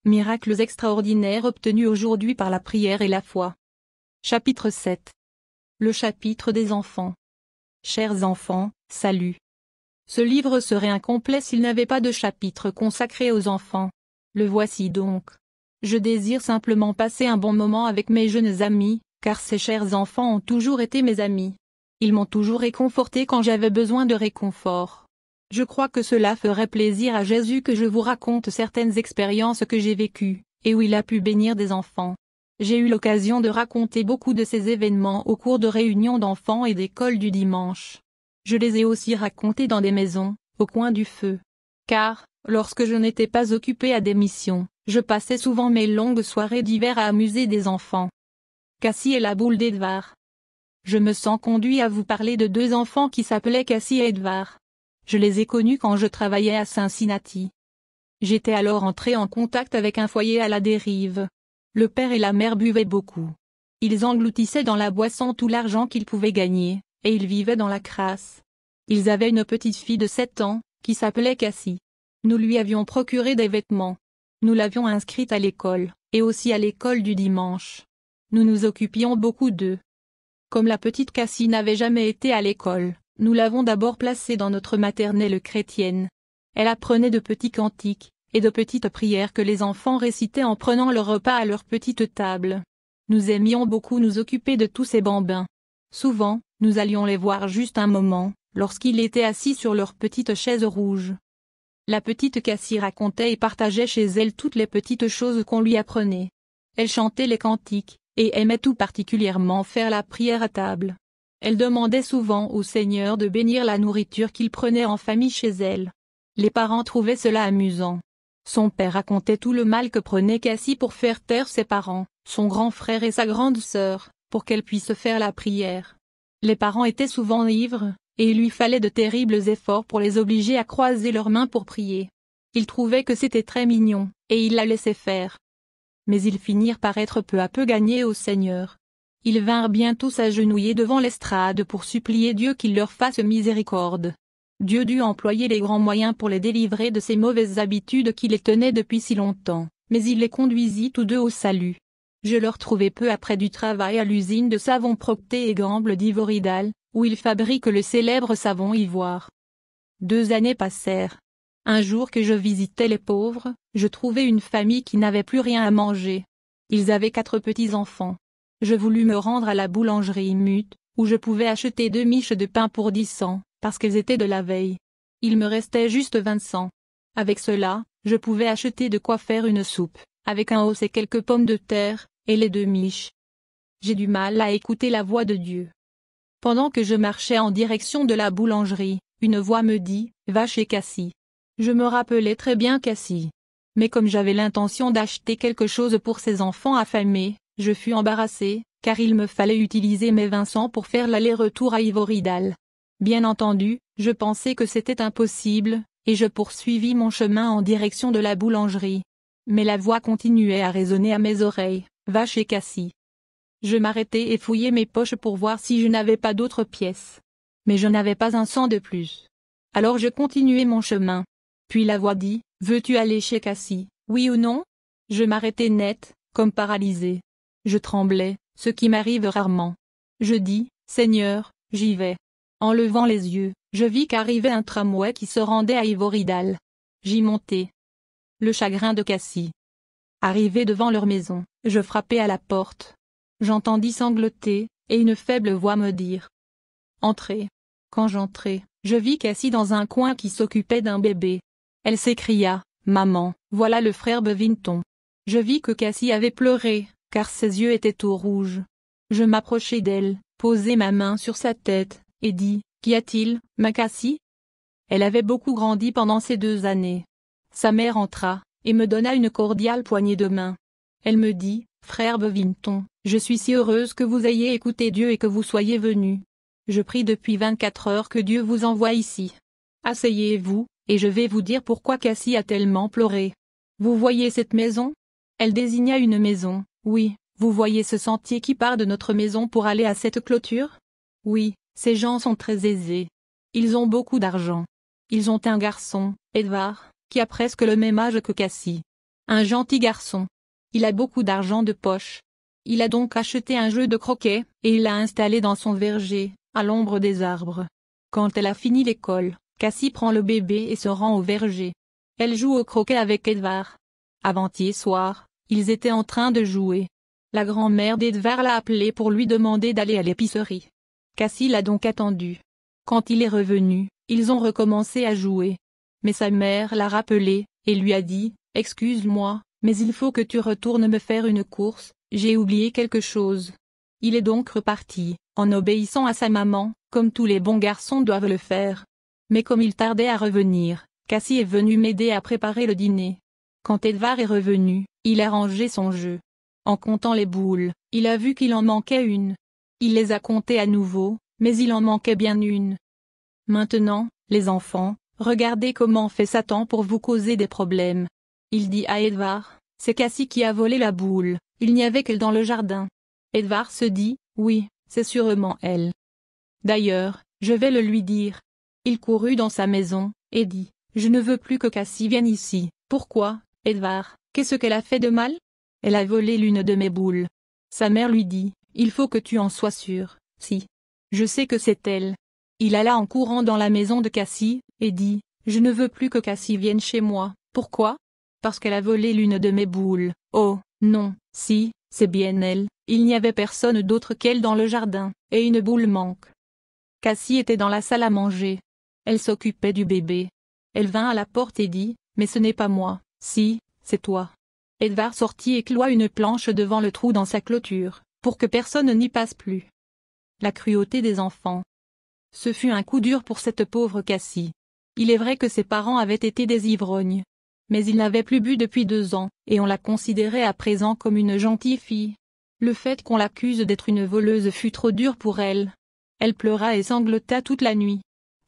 Miracles extraordinaires obtenus aujourd'hui par la prière et la foi. Chapitre 7. Le chapitre des enfants. Chers enfants, salut. Ce livre serait incomplet s'il n'avait pas de chapitre consacré aux enfants. Le voici donc. Je désire simplement passer un bon moment avec mes jeunes amis, car ces chers enfants ont toujours été mes amis. Ils m'ont toujours réconforté quand j'avais besoin de réconfort. Je crois que cela ferait plaisir à Jésus que je vous raconte certaines expériences que j'ai vécues, et où il a pu bénir des enfants. J'ai eu l'occasion de raconter beaucoup de ces événements au cours de réunions d'enfants et d'écoles du dimanche. Je les ai aussi racontés dans des maisons, au coin du feu. Car, lorsque je n'étais pas occupé à des missions, je passais souvent mes longues soirées d'hiver à amuser des enfants. Cassie et la boule d'Edvard. Je me sens conduit à vous parler de deux enfants qui s'appelaient Cassie et Edvard. Je les ai connus quand je travaillais à Cincinnati. J'étais alors entré en contact avec un foyer à la dérive. Le père et la mère buvaient beaucoup. Ils engloutissaient dans la boisson tout l'argent qu'ils pouvaient gagner, et ils vivaient dans la crasse. Ils avaient une petite fille de 7 ans, qui s'appelait Cassie. Nous lui avions procuré des vêtements. Nous l'avions inscrite à l'école, et aussi à l'école du dimanche. Nous nous occupions beaucoup d'eux. Comme la petite Cassie n'avait jamais été à l'école, nous l'avons d'abord placée dans notre maternelle chrétienne. Elle apprenait de petits cantiques, et de petites prières que les enfants récitaient en prenant leur repas à leur petite table. Nous aimions beaucoup nous occuper de tous ces bambins. Souvent, nous allions les voir juste un moment, lorsqu'ils étaient assis sur leur petite chaise rouge. La petite Cassie racontait et partageait chez elle toutes les petites choses qu'on lui apprenait. Elle chantait les cantiques, et aimait tout particulièrement faire la prière à table. Elle demandait souvent au Seigneur de bénir la nourriture qu'il prenait en famille chez elle. Les parents trouvaient cela amusant. Son père racontait tout le mal que prenait Cassie pour faire taire ses parents, son grand frère et sa grande sœur, pour qu'elle puisse faire la prière. Les parents étaient souvent ivres, et il lui fallait de terribles efforts pour les obliger à croiser leurs mains pour prier. Ils trouvaient que c'était très mignon, et ils la laissaient faire. Mais ils finirent par être peu à peu gagnés au Seigneur. Ils vinrent bientôt s'agenouiller devant l'estrade pour supplier Dieu qu'il leur fasse miséricorde. Dieu dut employer les grands moyens pour les délivrer de ces mauvaises habitudes qui les tenaient depuis si longtemps, mais il les conduisit tous deux au salut. Je leur trouvai peu après du travail à l'usine de savon Procter & Gamble d'Ivory-Dale, où ils fabriquent le célèbre savon ivoire. 2 années passèrent. Un jour que je visitais les pauvres, je trouvai une famille qui n'avait plus rien à manger. Ils avaient 4 petits-enfants. Je voulus me rendre à la boulangerie Mute, où je pouvais acheter 2 miches de pain pour 10 cents, parce qu'elles étaient de la veille. Il me restait juste 20 cents. Avec cela, je pouvais acheter de quoi faire une soupe, avec un os et quelques pommes de terre, et les 2 miches. J'ai du mal à écouter la voix de Dieu. Pendant que je marchais en direction de la boulangerie, une voix me dit « Va chez Cassie ». Je me rappelais très bien Cassie. Mais comme j'avais l'intention d'acheter quelque chose pour ses enfants affamés, je fus embarrassé, car il me fallait utiliser mes 20 cents pour faire l'aller-retour à Ivory-Dale. Bien entendu, je pensais que c'était impossible, et je poursuivis mon chemin en direction de la boulangerie. Mais la voix continuait à résonner à mes oreilles, « Va chez Cassie ». Je m'arrêtai et fouillai mes poches pour voir si je n'avais pas d'autres pièces. Mais je n'avais pas un cent de plus. Alors je continuai mon chemin. Puis la voix dit, « Veux-tu aller chez Cassie, oui ou non ?» Je m'arrêtai net, comme paralysé. Je tremblais, ce qui m'arrive rarement. Je dis, « Seigneur, j'y vais. » En levant les yeux, je vis qu'arrivait un tramway qui se rendait à Ivory-Dale. J'y montai. Le chagrin de Cassie. Arrivé devant leur maison, je frappai à la porte. J'entendis sangloter, et une faible voix me dire « Entrez ». Quand j'entrai, je vis Cassie dans un coin qui s'occupait d'un bébé. Elle s'écria « Maman, voilà le frère Bevington ». Je vis que Cassie avait pleuré, car ses yeux étaient tout rouges. Je m'approchai d'elle, posai ma main sur sa tête, et dis « Qu'y a-t-il, ma Cassie ?» Elle avait beaucoup grandi pendant ces 2 années. Sa mère entra, et me donna une cordiale poignée de main. Elle me dit « Frère Bevington, je suis si heureuse que vous ayez écouté Dieu et que vous soyez venu. Je prie depuis 24 heures que Dieu vous envoie ici. Asseyez-vous, et je vais vous dire pourquoi Cassie a tellement pleuré. Vous voyez cette maison ?» Elle désigna une maison. « Oui, vous voyez ce sentier qui part de notre maison pour aller à cette clôture ? Oui, ces gens sont très aisés. Ils ont beaucoup d'argent. Ils ont un garçon, Edvard, qui a presque le même âge que Cassie. un gentil garçon. Il a beaucoup d'argent de poche. Il a donc acheté un jeu de croquet, et il l'a installé dans son verger, à l'ombre des arbres. Quand elle a fini l'école, Cassie prend le bébé et se rend au verger. Elle joue au croquet avec Edvard. Avant-hier soir, ils étaient en train de jouer. La grand-mère d'Edvard l'a appelé pour lui demander d'aller à l'épicerie. Cassie l'a donc attendu. Quand il est revenu, ils ont recommencé à jouer. Mais sa mère l'a rappelé, et lui a dit, « Excuse-moi, mais il faut que tu retournes me faire une course, j'ai oublié quelque chose. » Il est donc reparti, en obéissant à sa maman, comme tous les bons garçons doivent le faire. Mais comme il tardait à revenir, Cassie est venue m'aider à préparer le dîner. Quand Edvard est revenu, il a rangé son jeu. En comptant les boules, il a vu qu'il en manquait une. Il les a comptées à nouveau, mais il en manquait bien une. Maintenant, les enfants, regardez comment fait Satan pour vous causer des problèmes. Il dit à Edvard, c'est Cassie qui a volé la boule, il n'y avait qu'elle dans le jardin. Edvard se dit, oui, c'est sûrement elle. D'ailleurs, je vais le lui dire. Il courut dans sa maison, et dit, je ne veux plus que Cassie vienne ici. Pourquoi, Edvard, qu'est-ce qu'elle a fait de mal? Elle a volé l'une de mes boules. Sa mère lui dit, il faut que tu en sois sûr, si. Je sais que c'est elle. Il alla en courant dans la maison de Cassie, et dit, je ne veux plus que Cassie vienne chez moi. Pourquoi? Parce qu'elle a volé l'une de mes boules. Oh, non, si, c'est bien elle, il n'y avait personne d'autre qu'elle dans le jardin, et une boule manque. Cassie était dans la salle à manger. Elle s'occupait du bébé. Elle vint à la porte et dit, mais ce n'est pas moi, si, c'est toi. Edvard sortit et cloua une planche devant le trou dans sa clôture, pour que personne n'y passe plus. La cruauté des enfants. Ce fut un coup dur pour cette pauvre Cassie. Il est vrai que ses parents avaient été des ivrognes. Mais ils n'avaient plus bu depuis 2 ans, et on la considérait à présent comme une gentille fille. Le fait qu'on l'accuse d'être une voleuse fut trop dur pour elle. Elle pleura et sanglota toute la nuit.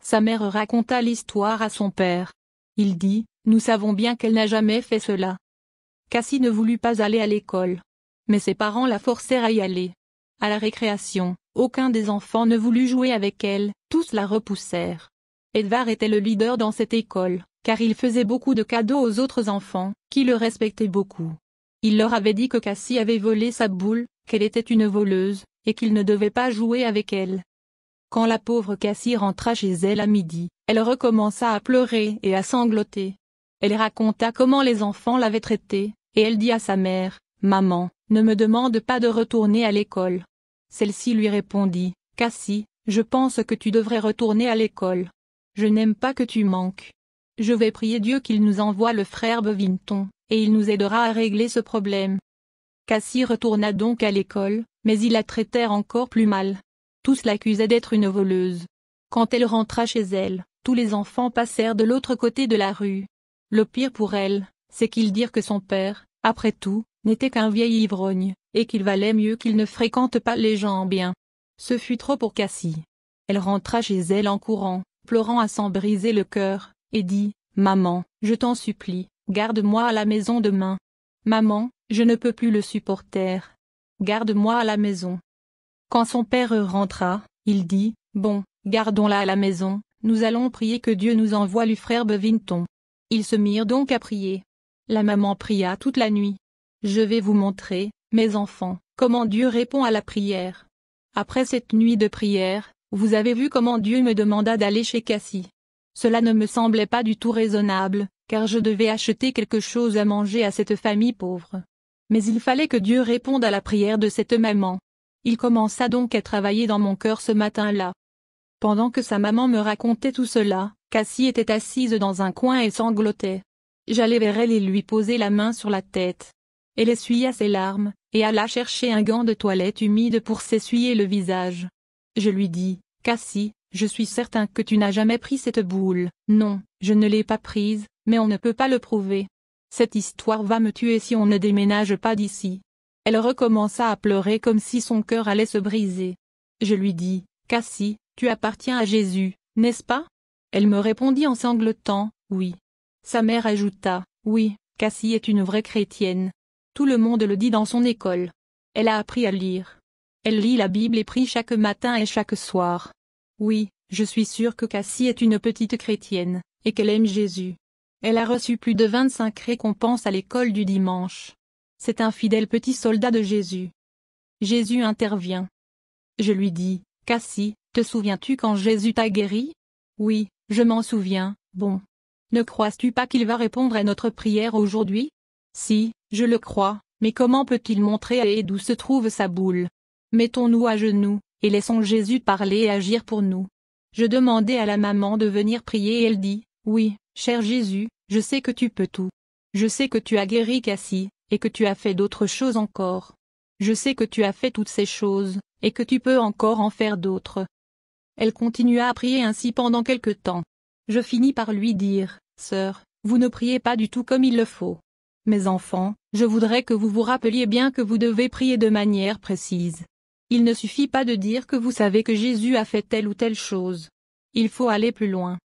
Sa mère raconta l'histoire à son père. Il dit, nous savons bien qu'elle n'a jamais fait cela. Cassie ne voulut pas aller à l'école. Mais ses parents la forcèrent à y aller. À la récréation, aucun des enfants ne voulut jouer avec elle, tous la repoussèrent. Edvard était le leader dans cette école, car il faisait beaucoup de cadeaux aux autres enfants, qui le respectaient beaucoup. Il leur avait dit que Cassie avait volé sa boule, qu'elle était une voleuse, et qu'ils ne devaient pas jouer avec elle. Quand la pauvre Cassie rentra chez elle à midi, elle recommença à pleurer et à sangloter. Elle raconta comment les enfants l'avaient traitée, et elle dit à sa mère, « Maman, ne me demande pas de retourner à l'école. » Celle-ci lui répondit, « Cassie, je pense que tu devrais retourner à l'école. Je n'aime pas que tu manques. Je vais prier Dieu qu'il nous envoie le frère Bevington, et il nous aidera à régler ce problème. » Cassie retourna donc à l'école, mais ils la traitèrent encore plus mal. Tous l'accusaient d'être une voleuse. Quand elle rentra chez elle, tous les enfants passèrent de l'autre côté de la rue. Le pire pour elle, c'est qu'ils dirent que son père, après tout, n'était qu'un vieil ivrogne, et qu'il valait mieux qu'il ne fréquente pas les gens bien. Ce fut trop pour Cassie. Elle rentra chez elle en courant, pleurant à s'en briser le cœur, et dit, « Maman, je t'en supplie, garde-moi à la maison demain. Maman, je ne peux plus le supporter. Garde-moi à la maison. » Quand son père rentra, il dit, « Bon, gardons-la à la maison, nous allons prier que Dieu nous envoie le frère Bevington. » Ils se mirent donc à prier. La maman pria toute la nuit. Je vais vous montrer, mes enfants, comment Dieu répond à la prière. Après cette nuit de prière, vous avez vu comment Dieu me demanda d'aller chez Cassie. Cela ne me semblait pas du tout raisonnable, car je devais acheter quelque chose à manger à cette famille pauvre. Mais il fallait que Dieu réponde à la prière de cette maman. Il commença donc à travailler dans mon cœur ce matin-là. Pendant que sa maman me racontait tout cela, Cassie était assise dans un coin et sanglotait. J'allai vers elle et lui posai la main sur la tête. Elle essuya ses larmes, et alla chercher un gant de toilette humide pour s'essuyer le visage. Je lui dis, « Cassie, je suis certain que tu n'as jamais pris cette boule. » « Non, je ne l'ai pas prise, mais on ne peut pas le prouver. Cette histoire va me tuer si on ne déménage pas d'ici. » Elle recommença à pleurer comme si son cœur allait se briser. Je lui dis, « Cassie, tu appartiens à Jésus, n'est-ce pas ?» Elle me répondit en sanglotant, « Oui. » Sa mère ajouta, « Oui, Cassie est une vraie chrétienne. Tout le monde le dit dans son école. Elle a appris à lire. Elle lit la Bible et prie chaque matin et chaque soir. Oui, je suis sûre que Cassie est une petite chrétienne, et qu'elle aime Jésus. Elle a reçu plus de 25 récompenses à l'école du dimanche. C'est un fidèle petit soldat de Jésus. Jésus intervient. Je lui dis, Cassie, te souviens-tu quand Jésus t'a guéri? Oui, je m'en souviens, bon. Ne crois-tu pas qu'il va répondre à notre prière aujourd'hui? Si, je le crois, mais comment peut-il montrer à Ed où se trouve sa boule? Mettons-nous à genoux, et laissons Jésus parler et agir pour nous. Je demandais à la maman de venir prier et elle dit, oui, cher Jésus, je sais que tu peux tout. Je sais que tu as guéri Cassie, et que tu as fait d'autres choses encore. Je sais que tu as fait toutes ces choses, et que tu peux encore en faire d'autres. Elle continua à prier ainsi pendant quelque temps. Je finis par lui dire, sœur, vous ne priez pas du tout comme il le faut. Mes enfants, je voudrais que vous vous rappeliez bien que vous devez prier de manière précise. Il ne suffit pas de dire que vous savez que Jésus a fait telle ou telle chose. Il faut aller plus loin.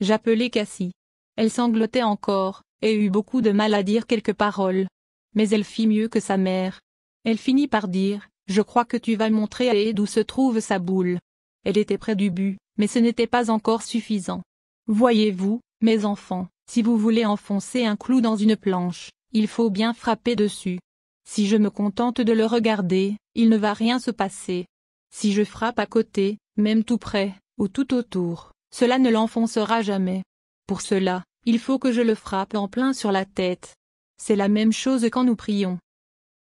J'appelai Cassie. Elle sanglotait encore, et eut beaucoup de mal à dire quelques paroles. Mais elle fit mieux que sa mère. Elle finit par dire, je crois que tu vas montrer à Ed où se trouve sa boule. Elle était près du but, mais ce n'était pas encore suffisant. Voyez-vous, mes enfants, si vous voulez enfoncer un clou dans une planche, il faut bien frapper dessus. Si je me contente de le regarder, il ne va rien se passer. Si je frappe à côté, même tout près, ou tout autour, cela ne l'enfoncera jamais. Pour cela, il faut que je le frappe en plein sur la tête. C'est la même chose quand nous prions.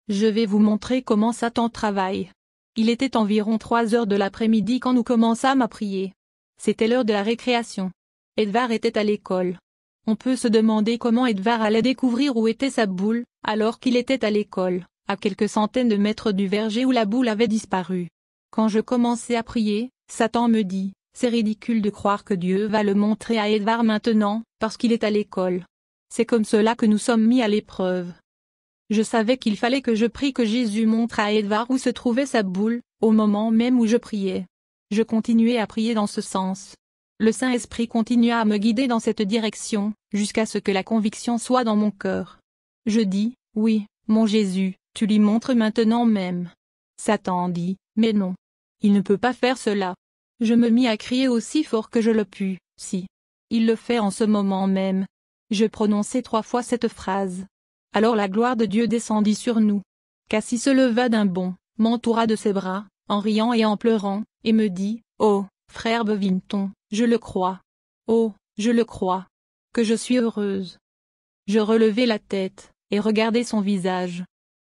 Je vais vous montrer comment Satan travaille. Il était environ 3 heures de l'après-midi quand nous commençâmes à prier. C'était l'heure de la récréation. Edvard était à l'école. On peut se demander comment Edvard allait découvrir où était sa boule, alors qu'il était à l'école, à quelques centaines de mètres du verger où la boule avait disparu. Quand je commençais à prier, Satan me dit, c'est ridicule de croire que Dieu va le montrer à Edvard maintenant, parce qu'il est à l'école. C'est comme cela que nous sommes mis à l'épreuve. Je savais qu'il fallait que je prie que Jésus montre à Edvard où se trouvait sa boule, au moment même où je priais. Je continuais à prier dans ce sens. Le Saint-Esprit continua à me guider dans cette direction, jusqu'à ce que la conviction soit dans mon cœur. Je dis, oui, mon Jésus, tu lui montres maintenant même. Satan dit, mais non. Il ne peut pas faire cela. Je me mis à crier aussi fort que je le pus, si. Il le fait en ce moment même. Je prononçai 3 fois cette phrase. Alors la gloire de Dieu descendit sur nous. Cassie se leva d'un bond, m'entoura de ses bras, en riant et en pleurant, et me dit, oh, frère Bevington, je le crois. Oh, je le crois. Que je suis heureuse. Je relevai la tête, et regardai son visage.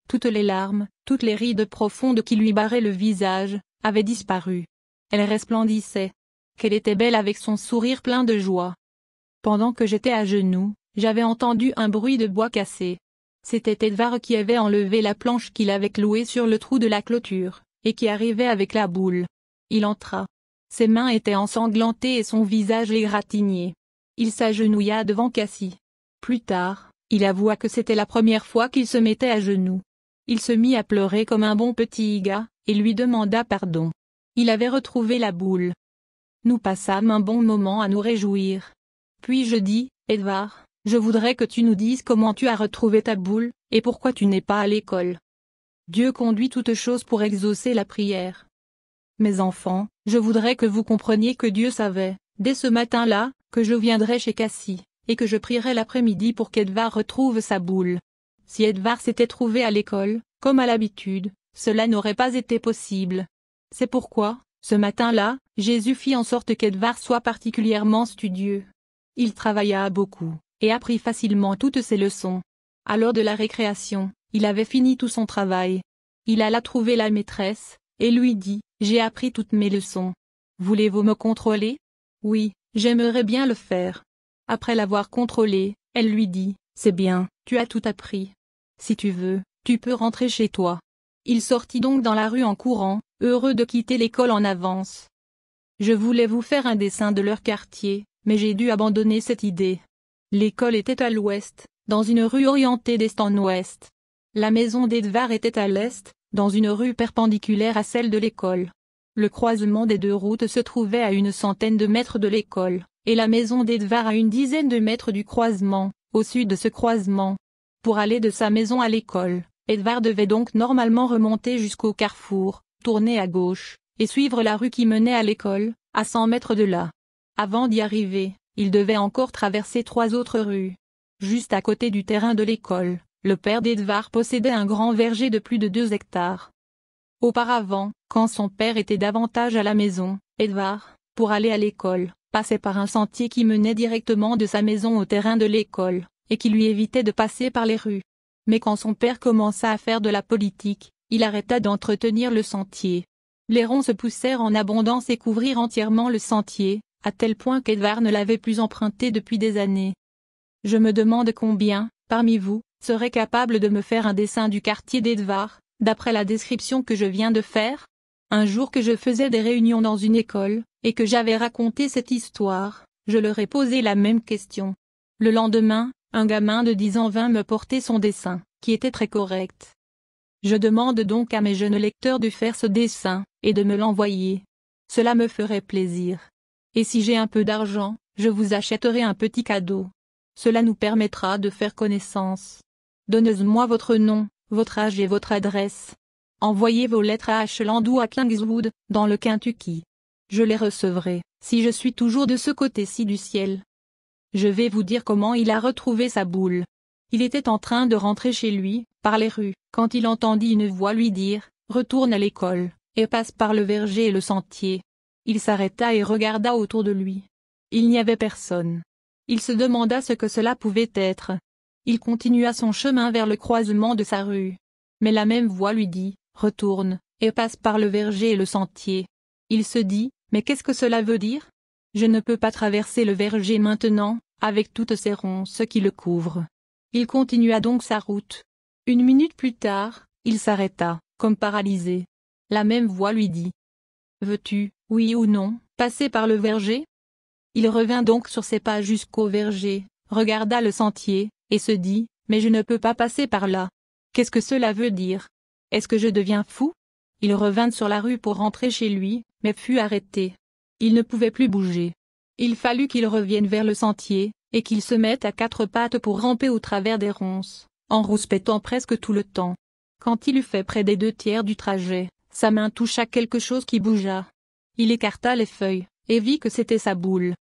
Toutes les larmes, toutes les rides profondes qui lui barraient le visage, avaient disparu. Elle resplendissait. Qu'elle était belle avec son sourire plein de joie. Pendant que j'étais à genoux, j'avais entendu un bruit de bois cassé. C'était Edvard qui avait enlevé la planche qu'il avait clouée sur le trou de la clôture, et qui arrivait avec la boule. Il entra. Ses mains étaient ensanglantées et son visage égratigné. Il s'agenouilla devant Cassie. Plus tard, il avoua que c'était la première fois qu'il se mettait à genoux. Il se mit à pleurer comme un bon petit gars, et lui demanda pardon. Il avait retrouvé la boule. Nous passâmes un bon moment à nous réjouir. Puis je dis, Edvard, je voudrais que tu nous dises comment tu as retrouvé ta boule, et pourquoi tu n'es pas à l'école. Dieu conduit toutes choses pour exaucer la prière. Mes enfants, je voudrais que vous compreniez que Dieu savait, dès ce matin-là, que je viendrais chez Cassie, et que je prierais l'après-midi pour qu'Edvard retrouve sa boule. Si Edvard s'était trouvé à l'école, comme à l'habitude, cela n'aurait pas été possible. C'est pourquoi, ce matin-là, Jésus fit en sorte qu'Edvard soit particulièrement studieux. Il travailla beaucoup, et apprit facilement toutes ses leçons. À l'heure de la récréation, il avait fini tout son travail. Il alla trouver la maîtresse, et lui dit, « J'ai appris toutes mes leçons. Voulez-vous me contrôler? » « Oui, j'aimerais bien le faire. » Après l'avoir contrôlé, elle lui dit, « C'est bien, tu as tout appris. Si tu veux, tu peux rentrer chez toi. » Il sortit donc dans la rue en courant, heureux de quitter l'école en avance. Je voulais vous faire un dessin de leur quartier, mais j'ai dû abandonner cette idée. L'école était à l'ouest, dans une rue orientée d'est en ouest. La maison d'Edvard était à l'est, dans une rue perpendiculaire à celle de l'école. Le croisement des 2 routes se trouvait à une centaine de mètres de l'école, et la maison d'Edvard à une dizaine de mètres du croisement, au sud de ce croisement. Pour aller de sa maison à l'école, Edvard devait donc normalement remonter jusqu'au carrefour, tourner à gauche, et suivre la rue qui menait à l'école, à 100 mètres de là. Avant d'y arriver, Il devait encore traverser 3 autres rues. Juste à côté du terrain de l'école, le père d'Edvard possédait un grand verger de plus de 2 hectares. Auparavant, quand son père était davantage à la maison, Edvard, pour aller à l'école, passait par un sentier qui menait directement de sa maison au terrain de l'école, et qui lui évitait de passer par les rues. Mais quand son père commença à faire de la politique, il arrêta d'entretenir le sentier. Les ronces poussèrent en abondance et couvrirent entièrement le sentier, à tel point qu'Edvard ne l'avait plus emprunté depuis des années. Je me demande combien, parmi vous, serait capable de me faire un dessin du quartier d'Edvard, d'après la description que je viens de faire? Un jour que je faisais des réunions dans une école, et que j'avais raconté cette histoire, je leur ai posé la même question. Le lendemain, un gamin de 10 ans vint me porter son dessin, qui était très correct. Je demande donc à mes jeunes lecteurs de faire ce dessin, et de me l'envoyer. Cela me ferait plaisir. Et si j'ai un peu d'argent, je vous achèterai un petit cadeau. Cela nous permettra de faire connaissance. Donnez-moi votre nom, votre âge et votre adresse. Envoyez vos lettres à Ashland ou à Kingswood, dans le Kentucky. Je les recevrai, si je suis toujours de ce côté-ci du ciel. Je vais vous dire comment il a retrouvé sa boule. Il était en train de rentrer chez lui, par les rues, quand il entendit une voix lui dire « Retourne à l'école, et passe par le verger et le sentier ». Il s'arrêta et regarda autour de lui. Il n'y avait personne. Il se demanda ce que cela pouvait être. Il continua son chemin vers le croisement de sa rue. Mais la même voix lui dit « Retourne, et passe par le verger et le sentier ». Il se dit « Mais qu'est-ce que cela veut dire ? Je ne peux pas traverser le verger maintenant, avec toutes ces ronces qui le couvrent. » Il continua donc sa route. 1 minute plus tard, il s'arrêta, comme paralysé. La même voix lui dit « Veux-tu, oui ou non, passer par le verger ?» Il revint donc sur ses pas jusqu'au verger, regarda le sentier, et se dit « Mais je ne peux pas passer par là. Qu'est-ce que cela veut dire? Est-ce que je deviens fou ?» Il revint sur la rue pour rentrer chez lui, mais fut arrêté. Il ne pouvait plus bouger. Il fallut qu'il revienne vers le sentier, et qu'il se mette à 4 pattes pour ramper au travers des ronces, en rouspétant presque tout le temps. Quand il eut fait près des 2/3 du trajet, sa main toucha quelque chose qui bougea. Il écarta les feuilles, et vit que c'était sa boule.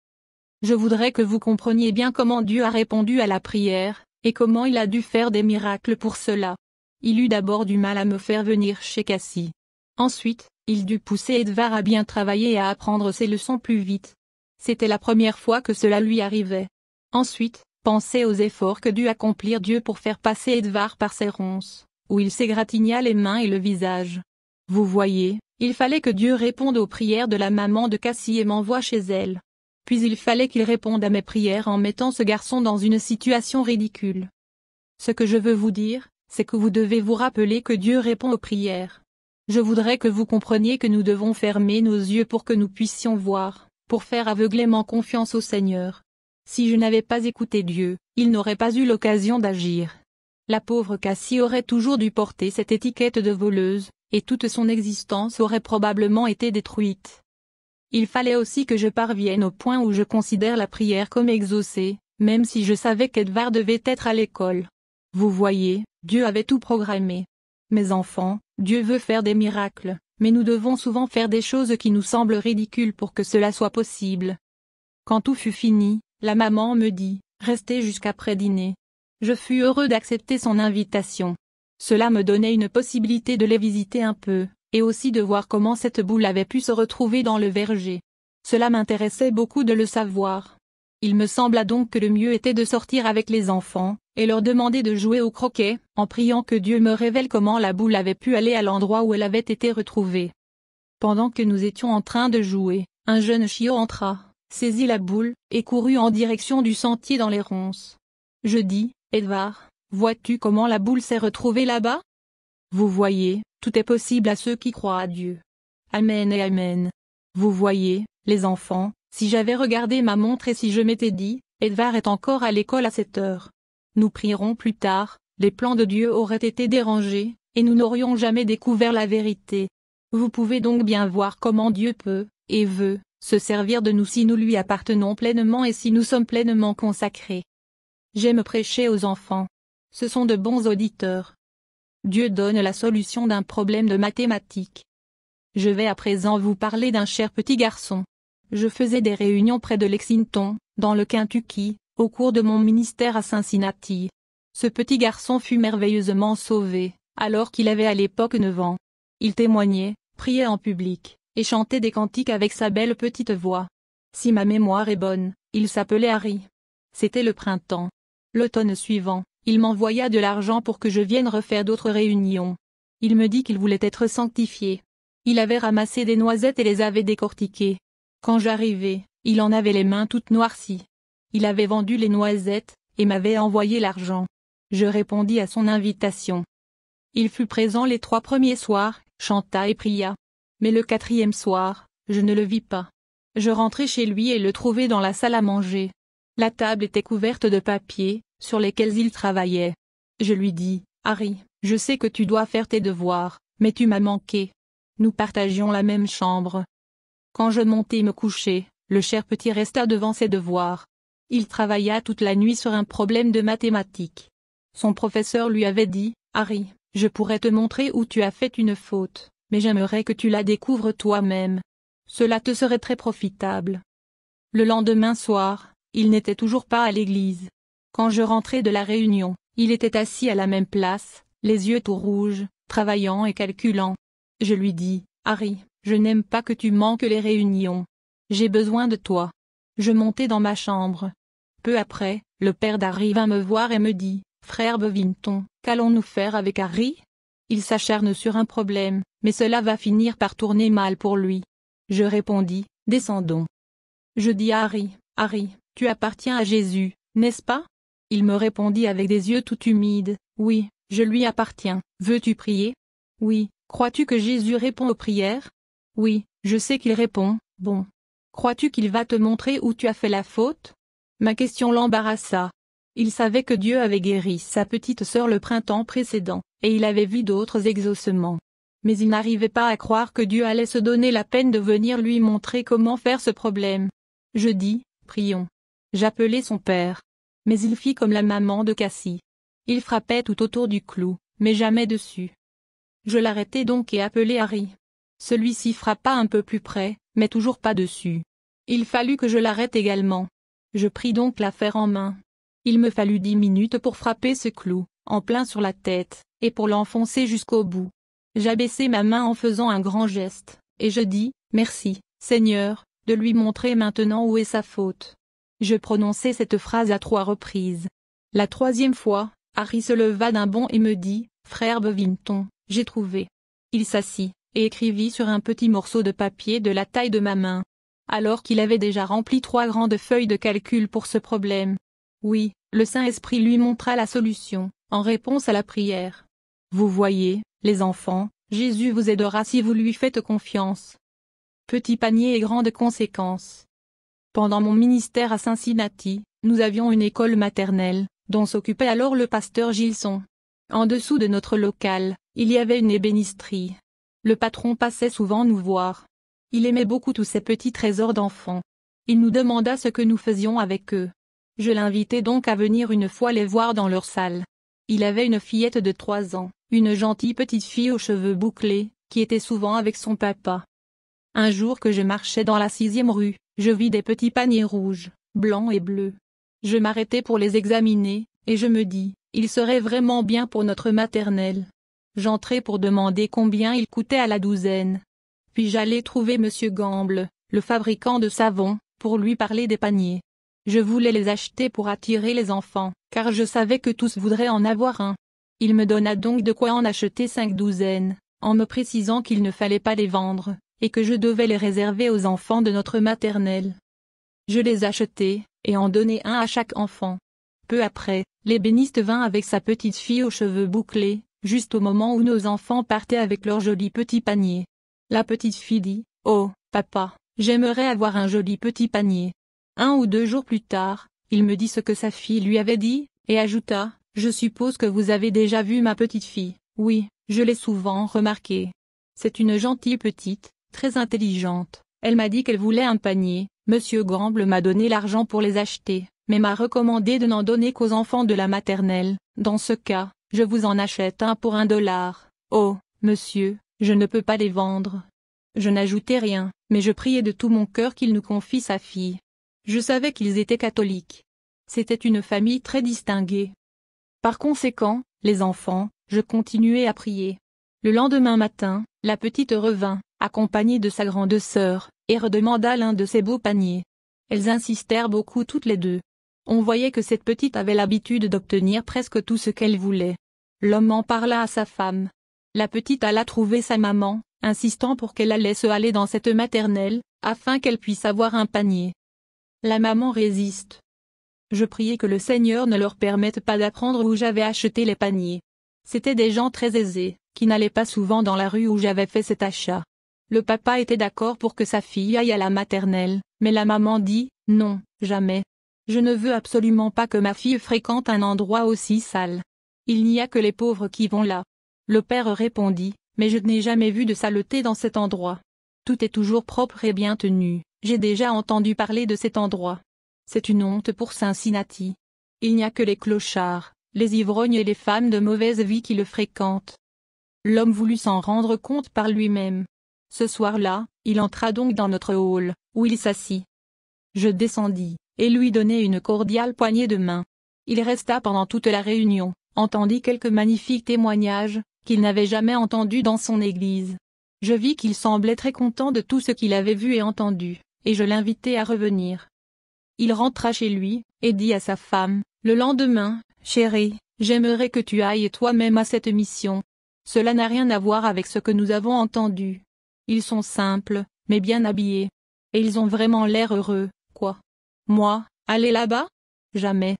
Je voudrais que vous compreniez bien comment Dieu a répondu à la prière, et comment il a dû faire des miracles pour cela. Il eut d'abord du mal à me faire venir chez Cassie. Ensuite, il dut pousser Edvard à bien travailler et à apprendre ses leçons plus vite. C'était la première fois que cela lui arrivait. Ensuite, pensez aux efforts que dut accomplir Dieu pour faire passer Edvard par ces ronces, où il s'égratigna les mains et le visage. Vous voyez, il fallait que Dieu réponde aux prières de la maman de Cassie et m'envoie chez elle. Puis il fallait qu'il réponde à mes prières en mettant ce garçon dans une situation ridicule. Ce que je veux vous dire, c'est que vous devez vous rappeler que Dieu répond aux prières. Je voudrais que vous compreniez que nous devons fermer nos yeux pour que nous puissions voir, pour faire aveuglément confiance au Seigneur. Si je n'avais pas écouté Dieu, il n'aurait pas eu l'occasion d'agir. La pauvre Cassie aurait toujours dû porter cette étiquette de voleuse, et toute son existence aurait probablement été détruite. Il fallait aussi que je parvienne au point où je considère la prière comme exaucée, même si je savais qu'Edvard devait être à l'école. Vous voyez, Dieu avait tout programmé. Mes enfants, Dieu veut faire des miracles, mais nous devons souvent faire des choses qui nous semblent ridicules pour que cela soit possible. Quand tout fut fini, la maman me dit « Restez jusqu'après dîner ». Je fus heureux d'accepter son invitation. Cela me donnait une possibilité de les visiter un peu, et aussi de voir comment cette boule avait pu se retrouver dans le verger. Cela m'intéressait beaucoup de le savoir. Il me sembla donc que le mieux était de sortir avec les enfants, et leur demander de jouer au croquet, en priant que Dieu me révèle comment la boule avait pu aller à l'endroit où elle avait été retrouvée. Pendant que nous étions en train de jouer, un jeune chiot entra, saisit la boule, et courut en direction du sentier dans les ronces. Je dis, Edvard, vois-tu comment la boule s'est retrouvée là-bas? Vous voyez, tout est possible à ceux qui croient à Dieu. Amen et Amen. Vous voyez, les enfants, si j'avais regardé ma montre et si je m'étais dit, Edvard est encore à l'école à cette heure. Nous prierons plus tard, les plans de Dieu auraient été dérangés, et nous n'aurions jamais découvert la vérité. Vous pouvez donc bien voir comment Dieu peut, et veut, se servir de nous si nous lui appartenons pleinement et si nous sommes pleinement consacrés. J'aime prêcher aux enfants. Ce sont de bons auditeurs. Dieu donne la solution d'un problème de mathématiques. Je vais à présent vous parler d'un cher petit garçon. Je faisais des réunions près de Lexington, dans le Kentucky, au cours de mon ministère à Cincinnati. Ce petit garçon fut merveilleusement sauvé, alors qu'il avait à l'époque 9 ans. Il témoignait, priait en public, et chantait des cantiques avec sa belle petite voix. Si ma mémoire est bonne, il s'appelait Harry. C'était le printemps. L'automne suivant, il m'envoya de l'argent pour que je vienne refaire d'autres réunions. Il me dit qu'il voulait être sanctifié. Il avait ramassé des noisettes et les avait décortiquées. Quand j'arrivai, il en avait les mains toutes noircies. Il avait vendu les noisettes, et m'avait envoyé l'argent. Je répondis à son invitation. Il fut présent les 3 premiers soirs, chanta et pria. Mais le 4e soir, je ne le vis pas. Je rentrai chez lui et le trouvai dans la salle à manger. La table était couverte de papiers, sur lesquels il travaillait. Je lui dis, « Harry, je sais que tu dois faire tes devoirs, mais tu m'as manqué. Nous partagions la même chambre. » Quand je montai me coucher, le cher petit resta devant ses devoirs. Il travailla toute la nuit sur un problème de mathématiques. Son professeur lui avait dit, « Harry, je pourrais te montrer où tu as fait une faute, mais j'aimerais que tu la découvres toi-même. Cela te serait très profitable. » Le lendemain soir, il n'était toujours pas à l'église. Quand je rentrai de la réunion, il était assis à la même place, les yeux tout rouges, travaillant et calculant. Je lui dis, « Harry, je n'aime pas que tu manques les réunions. J'ai besoin de toi. » Je montai dans ma chambre. Peu après, le père d'Harry vint me voir et me dit, « Frère Bovington, qu'allons-nous faire avec Harry? Il s'acharne sur un problème, mais cela va finir par tourner mal pour lui. » Je répondis, « Descendons. » Je dis à Harry, « Harry, tu appartiens à Jésus, n'est-ce pas? » Il me répondit avec des yeux tout humides, « Oui, je lui appartiens. Veux-tu prier? » « Oui. Crois-tu que Jésus répond aux prières? » « Oui, je sais qu'il répond. Bon. Crois-tu qu'il va te montrer où tu as fait la faute? » Ma question l'embarrassa. Il savait que Dieu avait guéri sa petite sœur le printemps précédent, et il avait vu d'autres exaucements. Mais il n'arrivait pas à croire que Dieu allait se donner la peine de venir lui montrer comment faire ce problème. Je dis, « Prions. » J'appelai son père. Mais il fit comme la maman de Cassie. Il frappait tout autour du clou, mais jamais dessus. Je l'arrêtai donc et appelai Harry. Celui-ci frappa un peu plus près, mais toujours pas dessus. Il fallut que je l'arrête également. Je pris donc l'affaire en main. Il me fallut 10 minutes pour frapper ce clou, en plein sur la tête, et pour l'enfoncer jusqu'au bout. J'abaissai ma main en faisant un grand geste, et je dis, « Merci, Seigneur, de lui montrer maintenant où est sa faute. » Je prononçai cette phrase à 3 reprises. La 3e fois, Harry se leva d'un bond et me dit, « Frère Bovington, j'ai trouvé. » Il s'assit, et écrivit sur un petit morceau de papier de la taille de ma main. Alors qu'il avait déjà rempli 3 grandes feuilles de calcul pour ce problème. Oui, le Saint-Esprit lui montra la solution, en réponse à la prière. Vous voyez, les enfants, Jésus vous aidera si vous lui faites confiance. Petit panier et grandes conséquences. Pendant mon ministère à Cincinnati, nous avions une école maternelle, dont s'occupait alors le pasteur Gilson. En dessous de notre local, il y avait une ébénisterie. Le patron passait souvent nous voir. Il aimait beaucoup tous ces petits trésors d'enfants. Il nous demanda ce que nous faisions avec eux. Je l'invitai donc à venir une fois les voir dans leur salle. Il avait une fillette de 3 ans, une gentille petite fille aux cheveux bouclés, qui était souvent avec son papa. Un jour que je marchais dans la 6e rue, je vis des petits paniers rouges, blancs et bleus. Je m'arrêtai pour les examiner, et je me dis, ils seraient vraiment bien pour notre maternelle. J'entrai pour demander combien ils coûtaient à la douzaine. Puis j'allai trouver Monsieur Gamble, le fabricant de savon, pour lui parler des paniers. Je voulais les acheter pour attirer les enfants, car je savais que tous voudraient en avoir un. Il me donna donc de quoi en acheter 5 douzaines, en me précisant qu'il ne fallait pas les vendre, et que je devais les réserver aux enfants de notre maternelle. Je les achetai, et en donnai un à chaque enfant. Peu après, l'ébéniste vint avec sa petite fille aux cheveux bouclés, juste au moment où nos enfants partaient avec leurs jolis petits paniers. La petite fille dit, « Oh, papa, j'aimerais avoir un joli petit panier. » 1 ou 2 jours plus tard, il me dit ce que sa fille lui avait dit, et ajouta, « Je suppose que vous avez déjà vu ma petite fille. » « Oui, je l'ai souvent remarqué. C'est une gentille petite, très intelligente. Elle m'a dit qu'elle voulait un panier. Monsieur Gamble m'a donné l'argent pour les acheter, mais m'a recommandé de n'en donner qu'aux enfants de la maternelle. Dans ce cas, je vous en achète un pour $1. Oh, monsieur, je ne peux pas les vendre. » Je n'ajoutai rien, mais je priais de tout mon cœur qu'il nous confie sa fille. Je savais qu'ils étaient catholiques. C'était une famille très distinguée. Par conséquent, les enfants, je continuais à prier. Le lendemain matin, la petite revint, accompagnée de sa grande sœur, et redemanda l'un de ses beaux paniers. Elles insistèrent beaucoup toutes les deux. On voyait que cette petite avait l'habitude d'obtenir presque tout ce qu'elle voulait. L'homme en parla à sa femme. La petite alla trouver sa maman, insistant pour qu'elle la laisse aller dans cette maternelle, afin qu'elle puisse avoir un panier. La maman résiste. Je priais que le Seigneur ne leur permette pas d'apprendre où j'avais acheté les paniers. C'étaient des gens très aisés, qui n'allaient pas souvent dans la rue où j'avais fait cet achat. Le papa était d'accord pour que sa fille aille à la maternelle, mais la maman dit « Non, jamais. Je ne veux absolument pas que ma fille fréquente un endroit aussi sale. Il n'y a que les pauvres qui vont là. » Le père répondit « Mais je n'ai jamais vu de saleté dans cet endroit. Tout est toujours propre et bien tenu, j'ai déjà entendu parler de cet endroit. C'est une honte pour Cincinnati. Il n'y a que les clochards, les ivrognes et les femmes de mauvaise vie qui le fréquentent. » L'homme voulut s'en rendre compte par lui-même. Ce soir-là, il entra donc dans notre hall, où il s'assit. Je descendis, et lui donnai une cordiale poignée de main. Il resta pendant toute la réunion, entendit quelques magnifiques témoignages, qu'il n'avait jamais entendus dans son église. Je vis qu'il semblait très content de tout ce qu'il avait vu et entendu, et je l'invitai à revenir. Il rentra chez lui, et dit à sa femme, le lendemain, « Chérie, j'aimerais que tu ailles toi-même à cette mission. Cela n'a rien à voir avec ce que nous avons entendu. Ils sont simples, mais bien habillés. Et ils ont vraiment l'air heureux, quoi. Moi, aller là-bas? Jamais. »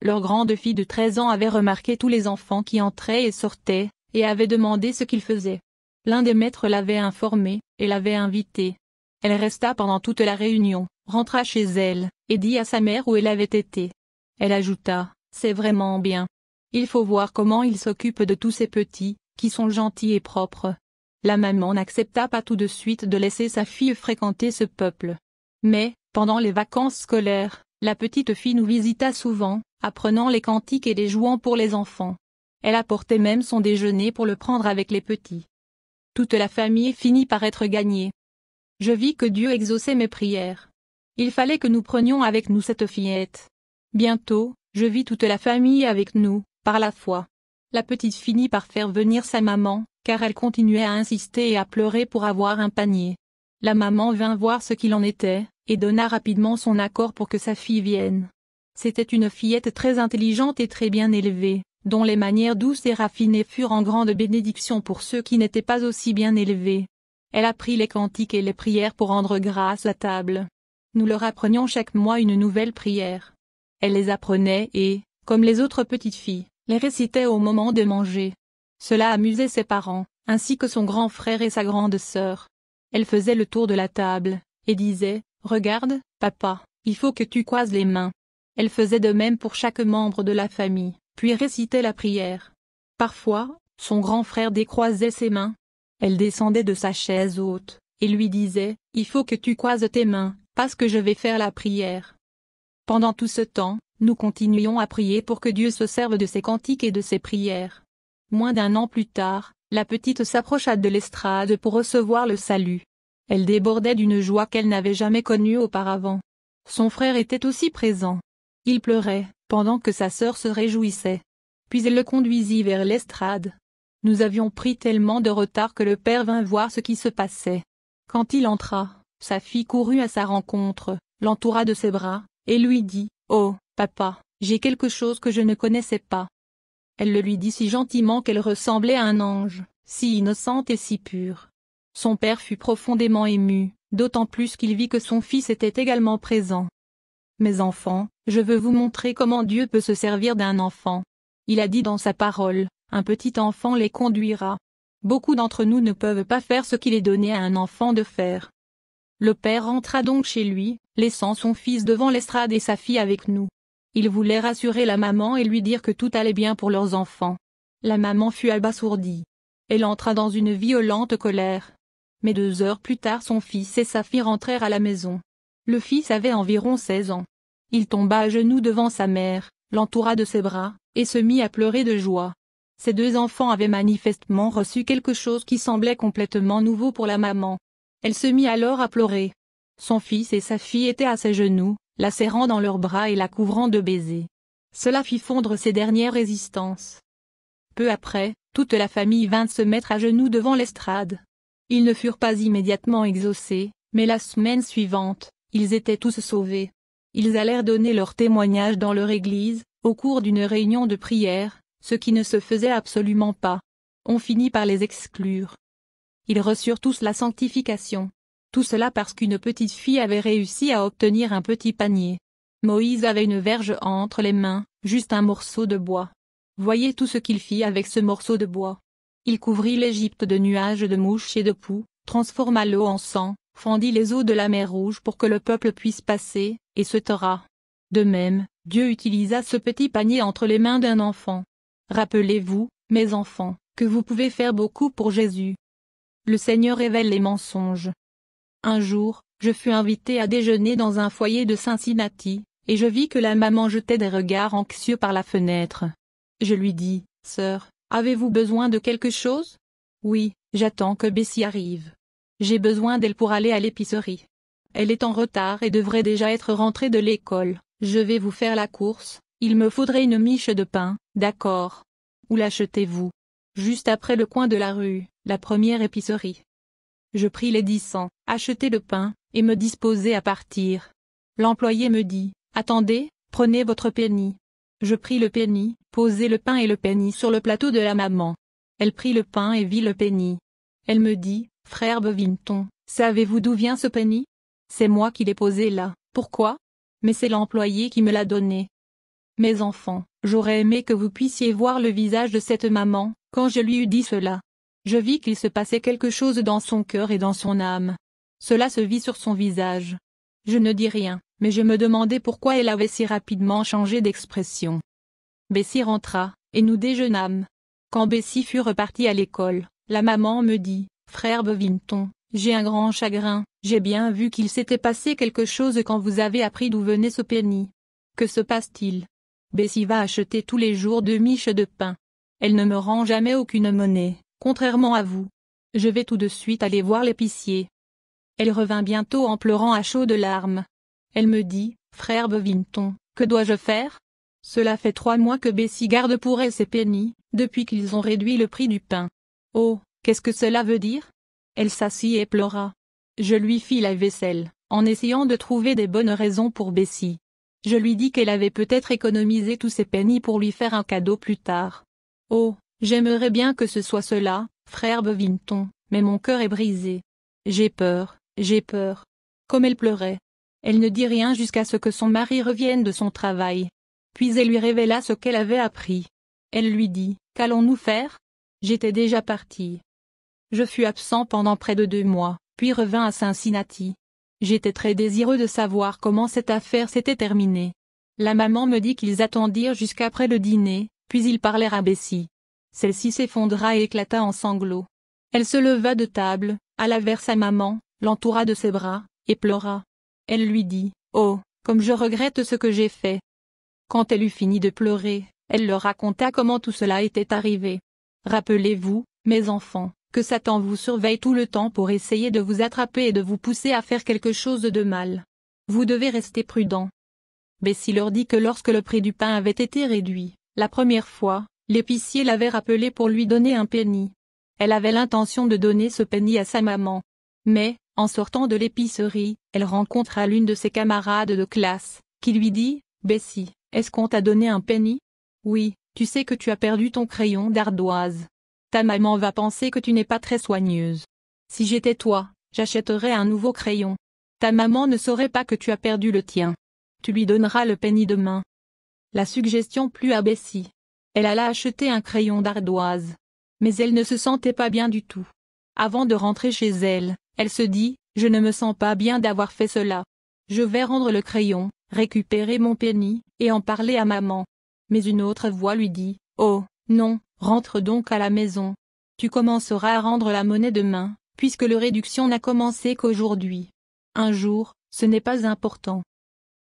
Leur grande fille de 13 ans avait remarqué tous les enfants qui entraient et sortaient, et avait demandé ce qu'ils faisaient. L'un des maîtres l'avait informée, et l'avait invitée. Elle resta pendant toute la réunion, rentra chez elle, et dit à sa mère où elle avait été. Elle ajouta, « C'est vraiment bien. Il faut voir comment il s'occupe de tous ces petits, qui sont gentils et propres. » La maman n'accepta pas tout de suite de laisser sa fille fréquenter ce peuple. Mais, pendant les vacances scolaires, la petite fille nous visita souvent, apprenant les cantiques et les jouant pour les enfants. Elle apportait même son déjeuner pour le prendre avec les petits. Toute la famille finit par être gagnée. Je vis que Dieu exauçait mes prières. Il fallait que nous prenions avec nous cette fillette. Bientôt, je vis toute la famille avec nous, par la foi. La petite finit par faire venir sa maman, car elle continuait à insister et à pleurer pour avoir un panier. La maman vint voir ce qu'il en était, et donna rapidement son accord pour que sa fille vienne. C'était une fillette très intelligente et très bien élevée, dont les manières douces et raffinées furent en grande bénédiction pour ceux qui n'étaient pas aussi bien élevés. Elle apprit les cantiques et les prières pour rendre grâce à table. Nous leur apprenions chaque mois une nouvelle prière. Elle les apprenait et, comme les autres petites filles, les récitait au moment de manger. Cela amusait ses parents, ainsi que son grand frère et sa grande sœur. Elle faisait le tour de la table, et disait, « Regarde, papa, il faut que tu croises les mains. » Elle faisait de même pour chaque membre de la famille, puis récitait la prière. Parfois, son grand frère décroisait ses mains. Elle descendait de sa chaise haute, et lui disait, « Il faut que tu croises tes mains, parce que je vais faire la prière. » Pendant tout ce temps, nous continuions à prier pour que Dieu se serve de ses cantiques et de ses prières. Moins d'1 an plus tard, la petite s'approcha de l'estrade pour recevoir le salut. Elle débordait d'une joie qu'elle n'avait jamais connue auparavant. Son frère était aussi présent. Il pleurait, pendant que sa sœur se réjouissait. Puis elle le conduisit vers l'estrade. Nous avions pris tellement de retard que le père vint voir ce qui se passait. Quand il entra, sa fille courut à sa rencontre, l'entoura de ses bras, et lui dit, « Oh, papa, j'ai quelque chose que je ne connaissais pas. » Elle le lui dit si gentiment qu'elle ressemblait à un ange, si innocente et si pure. Son père fut profondément ému, d'autant plus qu'il vit que son fils était également présent. « Mes enfants, je veux vous montrer comment Dieu peut se servir d'un enfant. Il a dit dans sa parole, un petit enfant les conduira. Beaucoup d'entre nous ne peuvent pas faire ce qu'il est donné à un enfant de faire. » Le père rentra donc chez lui, laissant son fils devant l'estrade et sa fille avec nous. Il voulait rassurer la maman et lui dire que tout allait bien pour leurs enfants. La maman fut abasourdie. Elle entra dans une violente colère. Mais 2 heures plus tard son fils et sa fille rentrèrent à la maison. Le fils avait environ 16 ans. Il tomba à genoux devant sa mère, l'entoura de ses bras, et se mit à pleurer de joie. Ces 2 enfants avaient manifestement reçu quelque chose qui semblait complètement nouveau pour la maman. Elle se mit alors à pleurer. Son fils et sa fille étaient à ses genoux, la serrant dans leurs bras et la couvrant de baisers. Cela fit fondre ses dernières résistances. Peu après, toute la famille vint se mettre à genoux devant l'estrade. Ils ne furent pas immédiatement exaucés, mais la semaine suivante, ils étaient tous sauvés. Ils allèrent donner leur témoignage dans leur église, au cours d'une réunion de prière, ce qui ne se faisait absolument pas. On finit par les exclure. Ils reçurent tous la sanctification. Tout cela parce qu'une petite fille avait réussi à obtenir un petit panier. Moïse avait une verge entre les mains, juste un morceau de bois. Voyez tout ce qu'il fit avec ce morceau de bois. Il couvrit l'Égypte de nuages de mouches et de poux, transforma l'eau en sang, fendit les eaux de la mer Rouge pour que le peuple puisse passer, et se taira. De même, Dieu utilisa ce petit panier entre les mains d'un enfant. Rappelez-vous, mes enfants, que vous pouvez faire beaucoup pour Jésus. Le Seigneur révèle les mensonges. Un jour, je fus invité à déjeuner dans un foyer de Cincinnati, et je vis que la maman jetait des regards anxieux par la fenêtre. Je lui dis, « Sœur, avez-vous besoin de quelque chose ?»« Oui, j'attends que Bessie arrive. J'ai besoin d'elle pour aller à l'épicerie. Elle est en retard et devrait déjà être rentrée de l'école. Je vais vous faire la course, il me faudrait une miche de pain, d'accord. Où l'achetez-vous ? » Juste après le coin de la rue, la première épicerie. Je pris les 10 cents, achetai le pain, et me disposai à partir. L'employé me dit, « Attendez, prenez votre penny. » Je pris le penny, posai le pain et le penny sur le plateau de la maman. Elle prit le pain et vit le penny. Elle me dit, « Frère Bevington, savez-vous d'où vient ce penny ? C'est moi qui l'ai posé là, pourquoi ? Mais c'est l'employé qui me l'a donné. » Mes enfants, j'aurais aimé que vous puissiez voir le visage de cette maman, quand je lui eus dit cela. Je vis qu'il se passait quelque chose dans son cœur et dans son âme. Cela se vit sur son visage. Je ne dis rien, mais je me demandais pourquoi elle avait si rapidement changé d'expression. Bessie rentra, et nous déjeunâmes. Quand Bessie fut repartie à l'école, la maman me dit, « Frère Bevington, j'ai un grand chagrin, j'ai bien vu qu'il s'était passé quelque chose quand vous avez appris d'où venait ce penny. Que se passe-t-il ? Bessie va acheter tous les jours 2 miches de pain. Elle ne me rend jamais aucune monnaie, contrairement à vous. Je vais tout de suite aller voir l'épicier. » Elle revint bientôt en pleurant à chaudes larmes. Elle me dit, « Frère Bevington, que dois-je faire ? Cela fait 3 mois que Bessie garde pour elle ses pennies, depuis qu'ils ont réduit le prix du pain. Oh, qu'est-ce que cela veut dire ? » Elle s'assit et pleura. Je lui fis la vaisselle, en essayant de trouver des bonnes raisons pour Bessie. Je lui dis qu'elle avait peut-être économisé tous ses pennies pour lui faire un cadeau plus tard. Oh, j'aimerais bien que ce soit cela, frère Bevington, mais mon cœur est brisé. J'ai peur, j'ai peur. Comme elle pleurait. Elle ne dit rien jusqu'à ce que son mari revienne de son travail. Puis elle lui révéla ce qu'elle avait appris. Elle lui dit, « Qu'allons-nous faire ? » J'étais déjà partie. Je fus absent pendant près de 2 mois, puis revins à Cincinnati. J'étais très désireux de savoir comment cette affaire s'était terminée. La maman me dit qu'ils attendirent jusqu'après le dîner, puis ils parlèrent à Bessie. Celle-ci s'effondra et éclata en sanglots. Elle se leva de table, alla vers sa maman, l'entoura de ses bras, et pleura. Elle lui dit, « Oh, comme je regrette ce que j'ai fait. » Quand elle eut fini de pleurer, elle leur raconta comment tout cela était arrivé. Rappelez-vous, mes enfants, que Satan vous surveille tout le temps pour essayer de vous attraper et de vous pousser à faire quelque chose de mal. Vous devez rester prudents. Bessie leur dit que lorsque le prix du pain avait été réduit, la première fois, l'épicier l'avait rappelé pour lui donner un penny. Elle avait l'intention de donner ce penny à sa maman. Mais, en sortant de l'épicerie, elle rencontra l'une de ses camarades de classe, qui lui dit, « Bessie, est-ce qu'on t'a donné un penny ? Oui, tu sais que tu as perdu ton crayon d'ardoise. Ta maman va penser que tu n'es pas très soigneuse. Si j'étais toi, j'achèterais un nouveau crayon. Ta maman ne saurait pas que tu as perdu le tien. Tu lui donneras le penny demain. » La suggestion plut à Bessie. Elle alla acheter un crayon d'ardoise. Mais elle ne se sentait pas bien du tout. Avant de rentrer chez elle, elle se dit, « Je ne me sens pas bien d'avoir fait cela. Je vais rendre le crayon, récupérer mon penny, et en parler à maman. » Mais une autre voix lui dit, « Oh, non, rentre donc à la maison. Tu commenceras à rendre la monnaie demain, puisque le réduction n'a commencé qu'aujourd'hui. Un jour, ce n'est pas important. »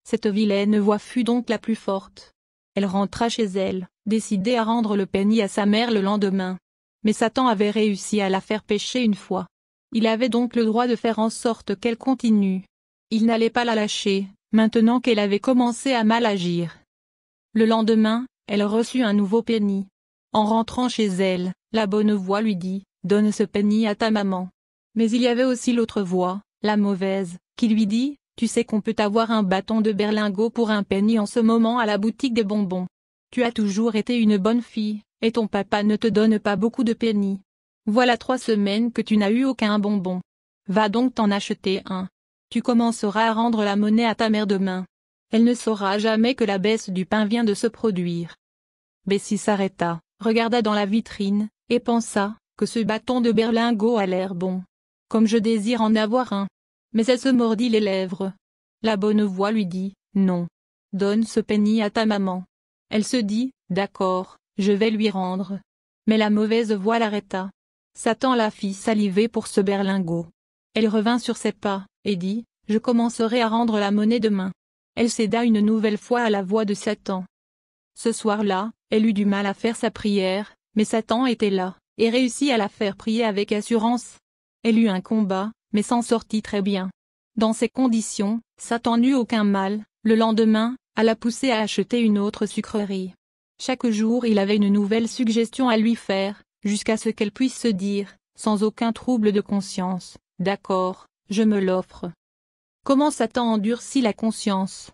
Cette vilaine voix fut donc la plus forte. Elle rentra chez elle, décidée à rendre le penny à sa mère le lendemain. Mais Satan avait réussi à la faire pécher une fois. Il avait donc le droit de faire en sorte qu'elle continue. Il n'allait pas la lâcher, maintenant qu'elle avait commencé à mal agir. Le lendemain, elle reçut un nouveau penny. En rentrant chez elle, la bonne voix lui dit « Donne ce penny à ta maman ». Mais il y avait aussi l'autre voix, la mauvaise, qui lui dit « Tu sais qu'on peut avoir un bâton de berlingot pour un penny en ce moment à la boutique des bonbons. Tu as toujours été une bonne fille, et ton papa ne te donne pas beaucoup de penny. Voilà 3 semaines que tu n'as eu aucun bonbon. Va donc t'en acheter un. Tu commenceras à rendre la monnaie à ta mère demain. Elle ne saura jamais que la baisse du pain vient de se produire. » Bessie s'arrêta, regarda dans la vitrine, et pensa que ce bâton de berlingot a l'air bon. Comme je désire en avoir un. Mais elle se mordit les lèvres. La bonne voix lui dit « Non. Donne ce penny à ta maman. » Elle se dit « D'accord, je vais lui rendre. » Mais la mauvaise voix l'arrêta. Satan la fit saliver pour ce berlingot. Elle revint sur ses pas, et dit « Je commencerai à rendre la monnaie demain. » Elle céda une nouvelle fois à la voix de Satan. Ce soir-là, elle eut du mal à faire sa prière, mais Satan était là, et réussit à la faire prier avec assurance. Elle eut un combat, mais s'en sortit très bien. Dans ces conditions, Satan n'eut aucun mal, le lendemain, à la pousser à acheter une autre sucrerie. Chaque jour il avait une nouvelle suggestion à lui faire, jusqu'à ce qu'elle puisse se dire, sans aucun trouble de conscience, « D'accord, je me l'offre. » Comment Satan endurcit la conscience.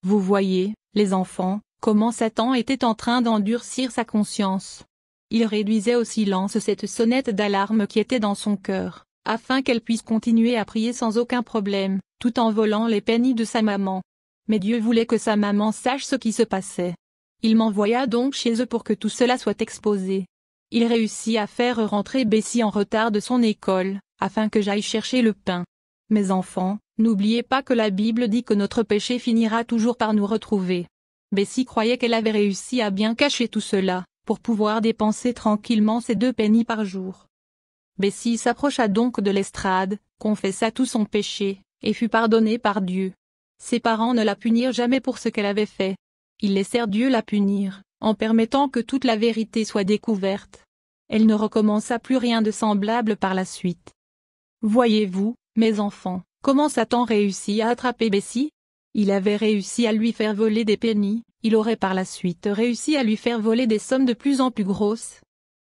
Vous voyez, les enfants, comment Satan était en train d'endurcir sa conscience. Il réduisait au silence cette sonnette d'alarme qui était dans son cœur, afin qu'elle puisse continuer à prier sans aucun problème, tout en volant les pennies de sa maman. Mais Dieu voulait que sa maman sache ce qui se passait. Il m'envoya donc chez eux pour que tout cela soit exposé. Il réussit à faire rentrer Bessie en retard de son école, afin que j'aille chercher le pain. Mes enfants, n'oubliez pas que la Bible dit que notre péché finira toujours par nous retrouver. Bessie croyait qu'elle avait réussi à bien cacher tout cela, pour pouvoir dépenser tranquillement ses 2 pennies par jour. Bessie s'approcha donc de l'estrade, confessa tout son péché, et fut pardonnée par Dieu. Ses parents ne la punirent jamais pour ce qu'elle avait fait. Ils laissèrent Dieu la punir, en permettant que toute la vérité soit découverte. Elle ne recommença plus rien de semblable par la suite. Voyez-vous, mes enfants, comment Satan réussit à attraper Bessie? Il avait réussi à lui faire voler des pennies, il aurait par la suite réussi à lui faire voler des sommes de plus en plus grosses.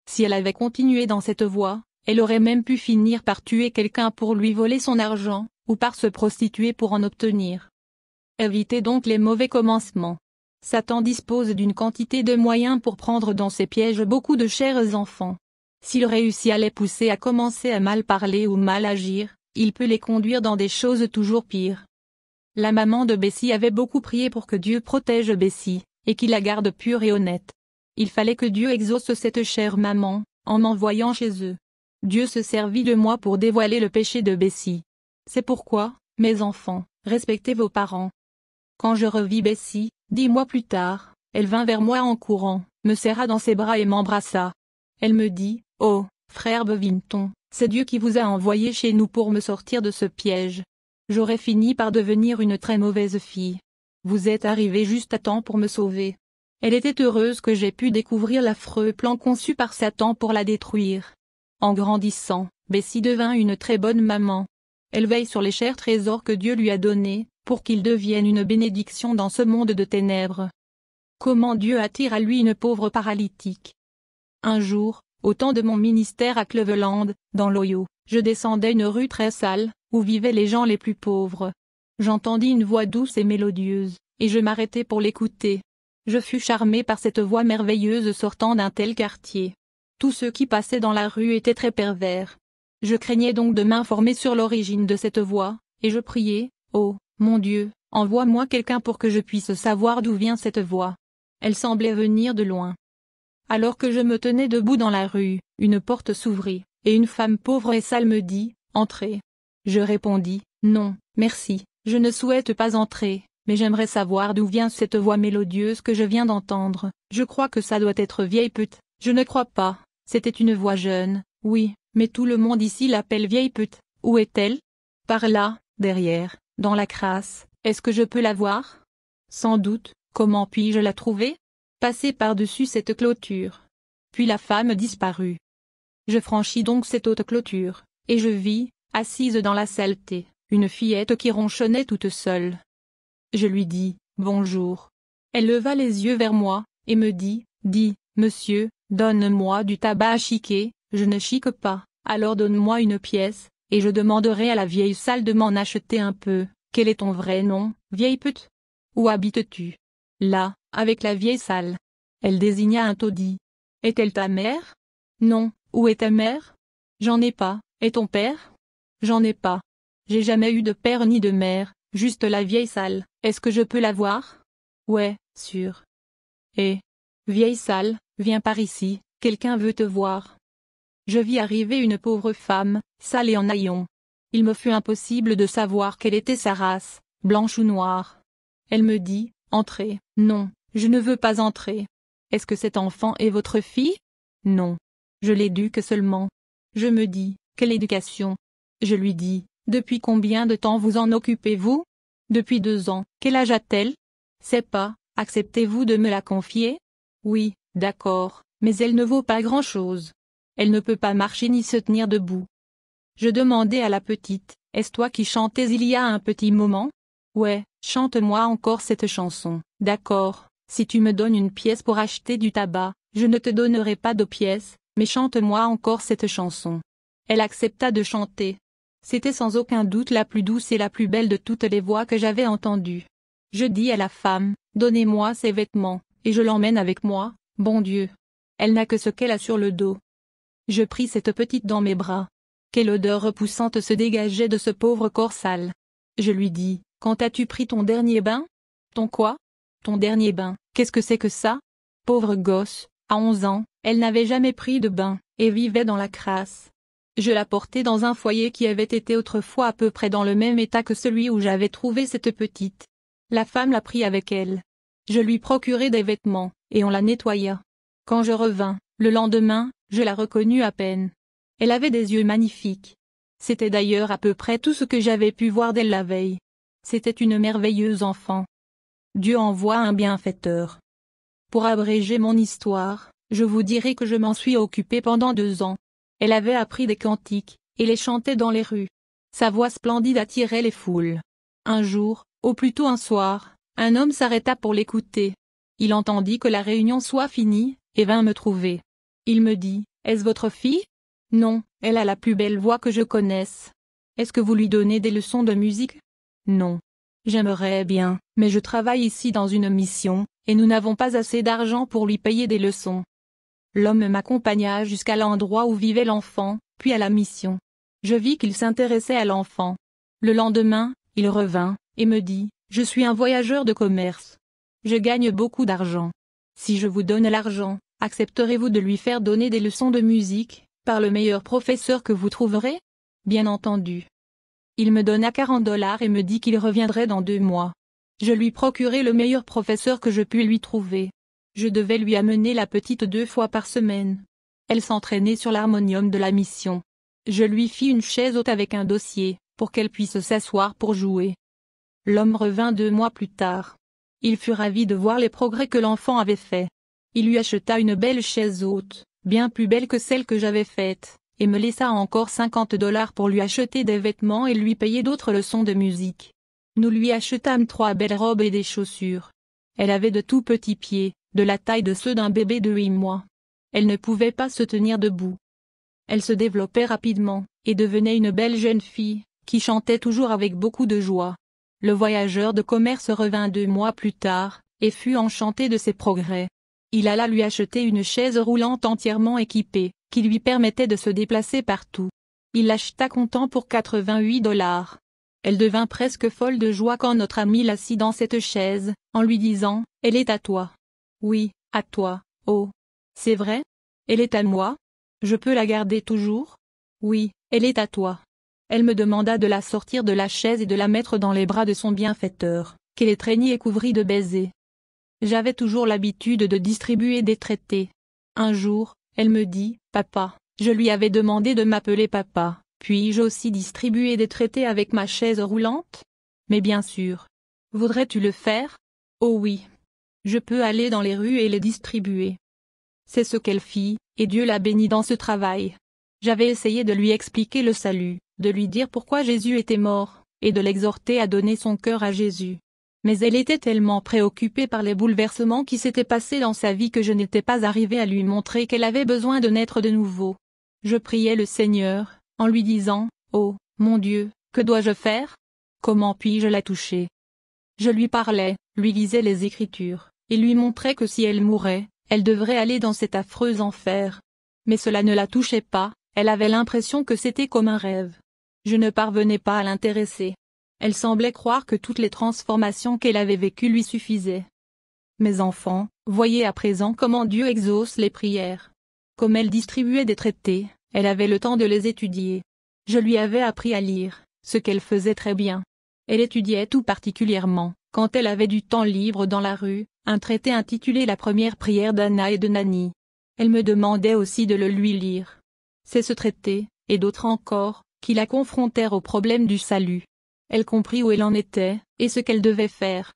Si elle avait continué dans cette voie, elle aurait même pu finir par tuer quelqu'un pour lui voler son argent, ou par se prostituer pour en obtenir. Évitez donc les mauvais commencements. Satan dispose d'une quantité de moyens pour prendre dans ses pièges beaucoup de chers enfants. S'il réussit à les pousser à commencer à mal parler ou mal agir, il peut les conduire dans des choses toujours pires. La maman de Bessie avait beaucoup prié pour que Dieu protège Bessie, et qu'il la garde pure et honnête. Il fallait que Dieu exauce cette chère maman, en m'envoyant chez eux. Dieu se servit de moi pour dévoiler le péché de Bessie. C'est pourquoi, mes enfants, respectez vos parents. Quand je revis Bessie, 10 mois plus tard, elle vint vers moi en courant, me serra dans ses bras et m'embrassa. Elle me dit, « Oh, frère Bevington, c'est Dieu qui vous a envoyé chez nous pour me sortir de ce piège. J'aurais fini par devenir une très mauvaise fille. Vous êtes arrivé juste à temps pour me sauver. » Elle était heureuse que j'aie pu découvrir l'affreux plan conçu par Satan pour la détruire. En grandissant, Bessie devint une très bonne maman. Elle veille sur les chers trésors que Dieu lui a donnés, pour qu'ils deviennent une bénédiction dans ce monde de ténèbres. Comment Dieu attire à lui une pauvre paralytique. Un jour, au temps de mon ministère à Cleveland, dans l'Ohio, je descendais une rue très sale, où vivaient les gens les plus pauvres. J'entendis une voix douce et mélodieuse, et je m'arrêtai pour l'écouter. Je fus charmé par cette voix merveilleuse sortant d'un tel quartier. Tous ceux qui passaient dans la rue étaient très pervers. Je craignais donc de m'informer sur l'origine de cette voix, et je priais, « Oh, mon Dieu, envoie-moi quelqu'un pour que je puisse savoir d'où vient cette voix. » Elle semblait venir de loin. Alors que je me tenais debout dans la rue, une porte s'ouvrit, et une femme pauvre et sale me dit, « Entrez. » Je répondis, « Non, merci, je ne souhaite pas entrer, mais j'aimerais savoir d'où vient cette voix mélodieuse que je viens d'entendre. Je crois que ça doit être vieille pute. » Je ne crois pas, c'était une voix jeune, oui, mais tout le monde ici l'appelle vieille pute. Où est-elle? Par là, derrière, dans la crasse. Est-ce que je peux la voir? Sans doute. Comment puis-je la trouver? Passez par-dessus cette clôture. Puis la femme disparut. Je franchis donc cette haute clôture, et je vis, assise dans la saleté, une fillette qui ronchonnait toute seule. Je lui dis « Bonjour ». Elle leva les yeux vers moi, et me dit « Dis, monsieur, donne-moi du tabac à chiquer, je ne chique pas, alors donne-moi une pièce, et je demanderai à la vieille sale de m'en acheter un peu. Quel est ton vrai nom, vieille pute? Où habites-tu? Là, avec la vieille sale. » Elle désigna un taudis. « Est-elle ta mère? » Non. Où est ta mère? J'en ai pas. Et ton père? J'en ai pas. J'ai jamais eu de père ni de mère, juste la vieille sale. Est-ce que je peux la voir? Ouais, sûr. Eh, vieille sale, viens par ici, quelqu'un veut te voir. Je vis arriver une pauvre femme, sale et en haillons. Il me fut impossible de savoir quelle était sa race, blanche ou noire. Elle me dit, entrez. Non, je ne veux pas entrer. Est-ce que cet enfant est votre fille? Non. Je l'éduque seulement. Je me dis, quelle éducation? Je lui dis, depuis combien de temps vous en occupez-vous? Depuis 2 ans. Quel âge a-t-elle? C'est pas, acceptez-vous de me la confier? Oui, d'accord, mais elle ne vaut pas grand-chose. Elle ne peut pas marcher ni se tenir debout. Je demandai à la petite, est-ce toi qui chantais il y a un petit moment? Ouais, chante-moi encore cette chanson. D'accord, si tu me donnes une pièce pour acheter du tabac, je ne te donnerai pas de pièce, mais chante-moi encore cette chanson. Elle accepta de chanter. C'était sans aucun doute la plus douce et la plus belle de toutes les voix que j'avais entendues. Je dis à la femme, donnez-moi ses vêtements, et je l'emmène avec moi, bon Dieu. Elle n'a que ce qu'elle a sur le dos. Je pris cette petite dans mes bras. Quelle odeur repoussante se dégageait de ce pauvre corps sale. Je lui dis, quand as-tu pris ton dernier bain? Ton quoi? Ton dernier bain, qu'est-ce que c'est que ça? Pauvre gosse, à 11 ans, elle n'avait jamais pris de bain, et vivait dans la crasse. Je la portai dans un foyer qui avait été autrefois à peu près dans le même état que celui où j'avais trouvé cette petite. La femme la prit avec elle. Je lui procurai des vêtements, et on la nettoya. Quand je revins, le lendemain, je la reconnus à peine. Elle avait des yeux magnifiques. C'était d'ailleurs à peu près tout ce que j'avais pu voir d'elle la veille. C'était une merveilleuse enfant. Dieu envoie un bienfaiteur. Pour abréger mon histoire, je vous dirai que je m'en suis occupée pendant 2 ans. Elle avait appris des cantiques, et les chantait dans les rues. Sa voix splendide attirait les foules. Un jour, ou plutôt un soir, un homme s'arrêta pour l'écouter. Il entendit que la réunion soit finie, et vint me trouver. Il me dit, « Est-ce votre fille? » « Non, elle a la plus belle voix que je connaisse. »« Est-ce que vous lui donnez des leçons de musique? » ?»« Non. J'aimerais bien, mais je travaille ici dans une mission, et nous n'avons pas assez d'argent pour lui payer des leçons. » L'homme m'accompagna jusqu'à l'endroit où vivait l'enfant, puis à la mission. Je vis qu'il s'intéressait à l'enfant. Le lendemain, il revint, et me dit, « Je suis un voyageur de commerce. Je gagne beaucoup d'argent. Si je vous donne l'argent, accepterez-vous de lui faire donner des leçons de musique, par le meilleur professeur que vous trouverez? » Bien entendu. Il me donna $40 et me dit qu'il reviendrait dans 2 mois. Je lui procurai le meilleur professeur que je pus lui trouver. Je devais lui amener la petite 2 fois par semaine. Elle s'entraînait sur l'harmonium de la mission. Je lui fis une chaise haute avec un dossier, pour qu'elle puisse s'asseoir pour jouer. L'homme revint 2 mois plus tard. Il fut ravi de voir les progrès que l'enfant avait faits. Il lui acheta une belle chaise haute, bien plus belle que celle que j'avais faite, et me laissa encore $50 pour lui acheter des vêtements et lui payer d'autres leçons de musique. Nous lui achetâmes 3 belles robes et des chaussures. Elle avait de tout petits pieds, de la taille de ceux d'un bébé de 8 mois. Elle ne pouvait pas se tenir debout. Elle se développait rapidement, et devenait une belle jeune fille, qui chantait toujours avec beaucoup de joie. Le voyageur de commerce revint 2 mois plus tard, et fut enchanté de ses progrès. Il alla lui acheter une chaise roulante entièrement équipée, qui lui permettait de se déplacer partout. Il l'acheta comptant pour $88. Elle devint presque folle de joie quand notre ami l'assit dans cette chaise, en lui disant, « Elle est à toi. » « Oui, à toi, oh. C'est vrai? Elle est à moi? Je peux la garder toujours? » « Oui, elle est à toi. » Elle me demanda de la sortir de la chaise et de la mettre dans les bras de son bienfaiteur, qu'elle étreignit et couvrit de baisers. J'avais toujours l'habitude de distribuer des traités. Un jour, elle me dit, « Papa, je lui avais demandé de m'appeler papa, puis-je aussi distribuer des traités avec ma chaise roulante? » « Mais bien sûr. Voudrais-tu le faire? » « Oh oui. Je peux aller dans les rues et les distribuer. » C'est ce qu'elle fit, et Dieu la bénit dans ce travail. J'avais essayé de lui expliquer le salut, de lui dire pourquoi Jésus était mort, et de l'exhorter à donner son cœur à Jésus. Mais elle était tellement préoccupée par les bouleversements qui s'étaient passés dans sa vie que je n'étais pas arrivé à lui montrer qu'elle avait besoin de naître de nouveau. Je priais le Seigneur, en lui disant, « Oh, mon Dieu, que dois-je faire? Comment puis-je la toucher ?» Je lui parlais, lui lisais les Écritures, et lui montrais que si elle mourait, elle devrait aller dans cet affreux enfer. Mais cela ne la touchait pas, elle avait l'impression que c'était comme un rêve. Je ne parvenais pas à l'intéresser. Elle semblait croire que toutes les transformations qu'elle avait vécues lui suffisaient. Mes enfants, voyez à présent comment Dieu exauce les prières. Comme elle distribuait des traités, elle avait le temps de les étudier. Je lui avais appris à lire, ce qu'elle faisait très bien. Elle étudiait tout particulièrement, quand elle avait du temps libre dans la rue, un traité intitulé La première prière d'Anna et de Nani. Elle me demandait aussi de le lui lire. C'est ce traité, et d'autres encore, qui la confrontèrent au problème du salut. Elle comprit où elle en était, et ce qu'elle devait faire.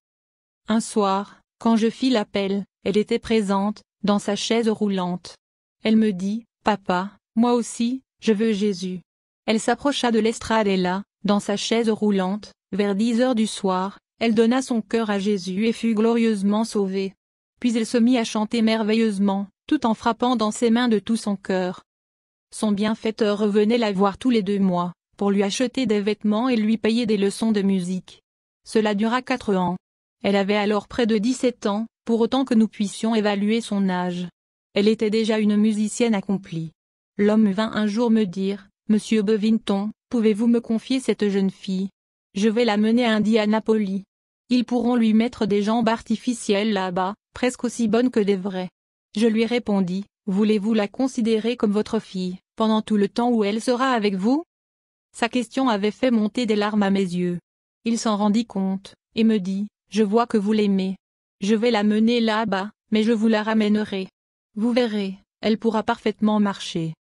Un soir, quand je fis l'appel, elle était présente, dans sa chaise roulante. Elle me dit, « Papa, moi aussi, je veux Jésus. » Elle s'approcha de l'estrade et là, dans sa chaise roulante, vers 10 heures du soir, elle donna son cœur à Jésus et fut glorieusement sauvée. Puis elle se mit à chanter merveilleusement, tout en frappant dans ses mains de tout son cœur. Son bienfaiteur revenait la voir tous les 2 mois, pour lui acheter des vêtements et lui payer des leçons de musique. Cela dura 4 ans. Elle avait alors près de 17 ans, pour autant que nous puissions évaluer son âge. Elle était déjà une musicienne accomplie. L'homme vint un jour me dire, « Monsieur Bevington, pouvez-vous me confier cette jeune fille? Je vais la mener à Indianapolis. Ils pourront lui mettre des jambes artificielles là-bas, presque aussi bonnes que des vraies. » Je lui répondis, « Voulez-vous la considérer comme votre fille, pendant tout le temps où elle sera avec vous ?» Sa question avait fait monter des larmes à mes yeux. Il s'en rendit compte, et me dit, « Je vois que vous l'aimez. Je vais la mener là-bas, mais je vous la ramènerai. Vous verrez, elle pourra parfaitement marcher. »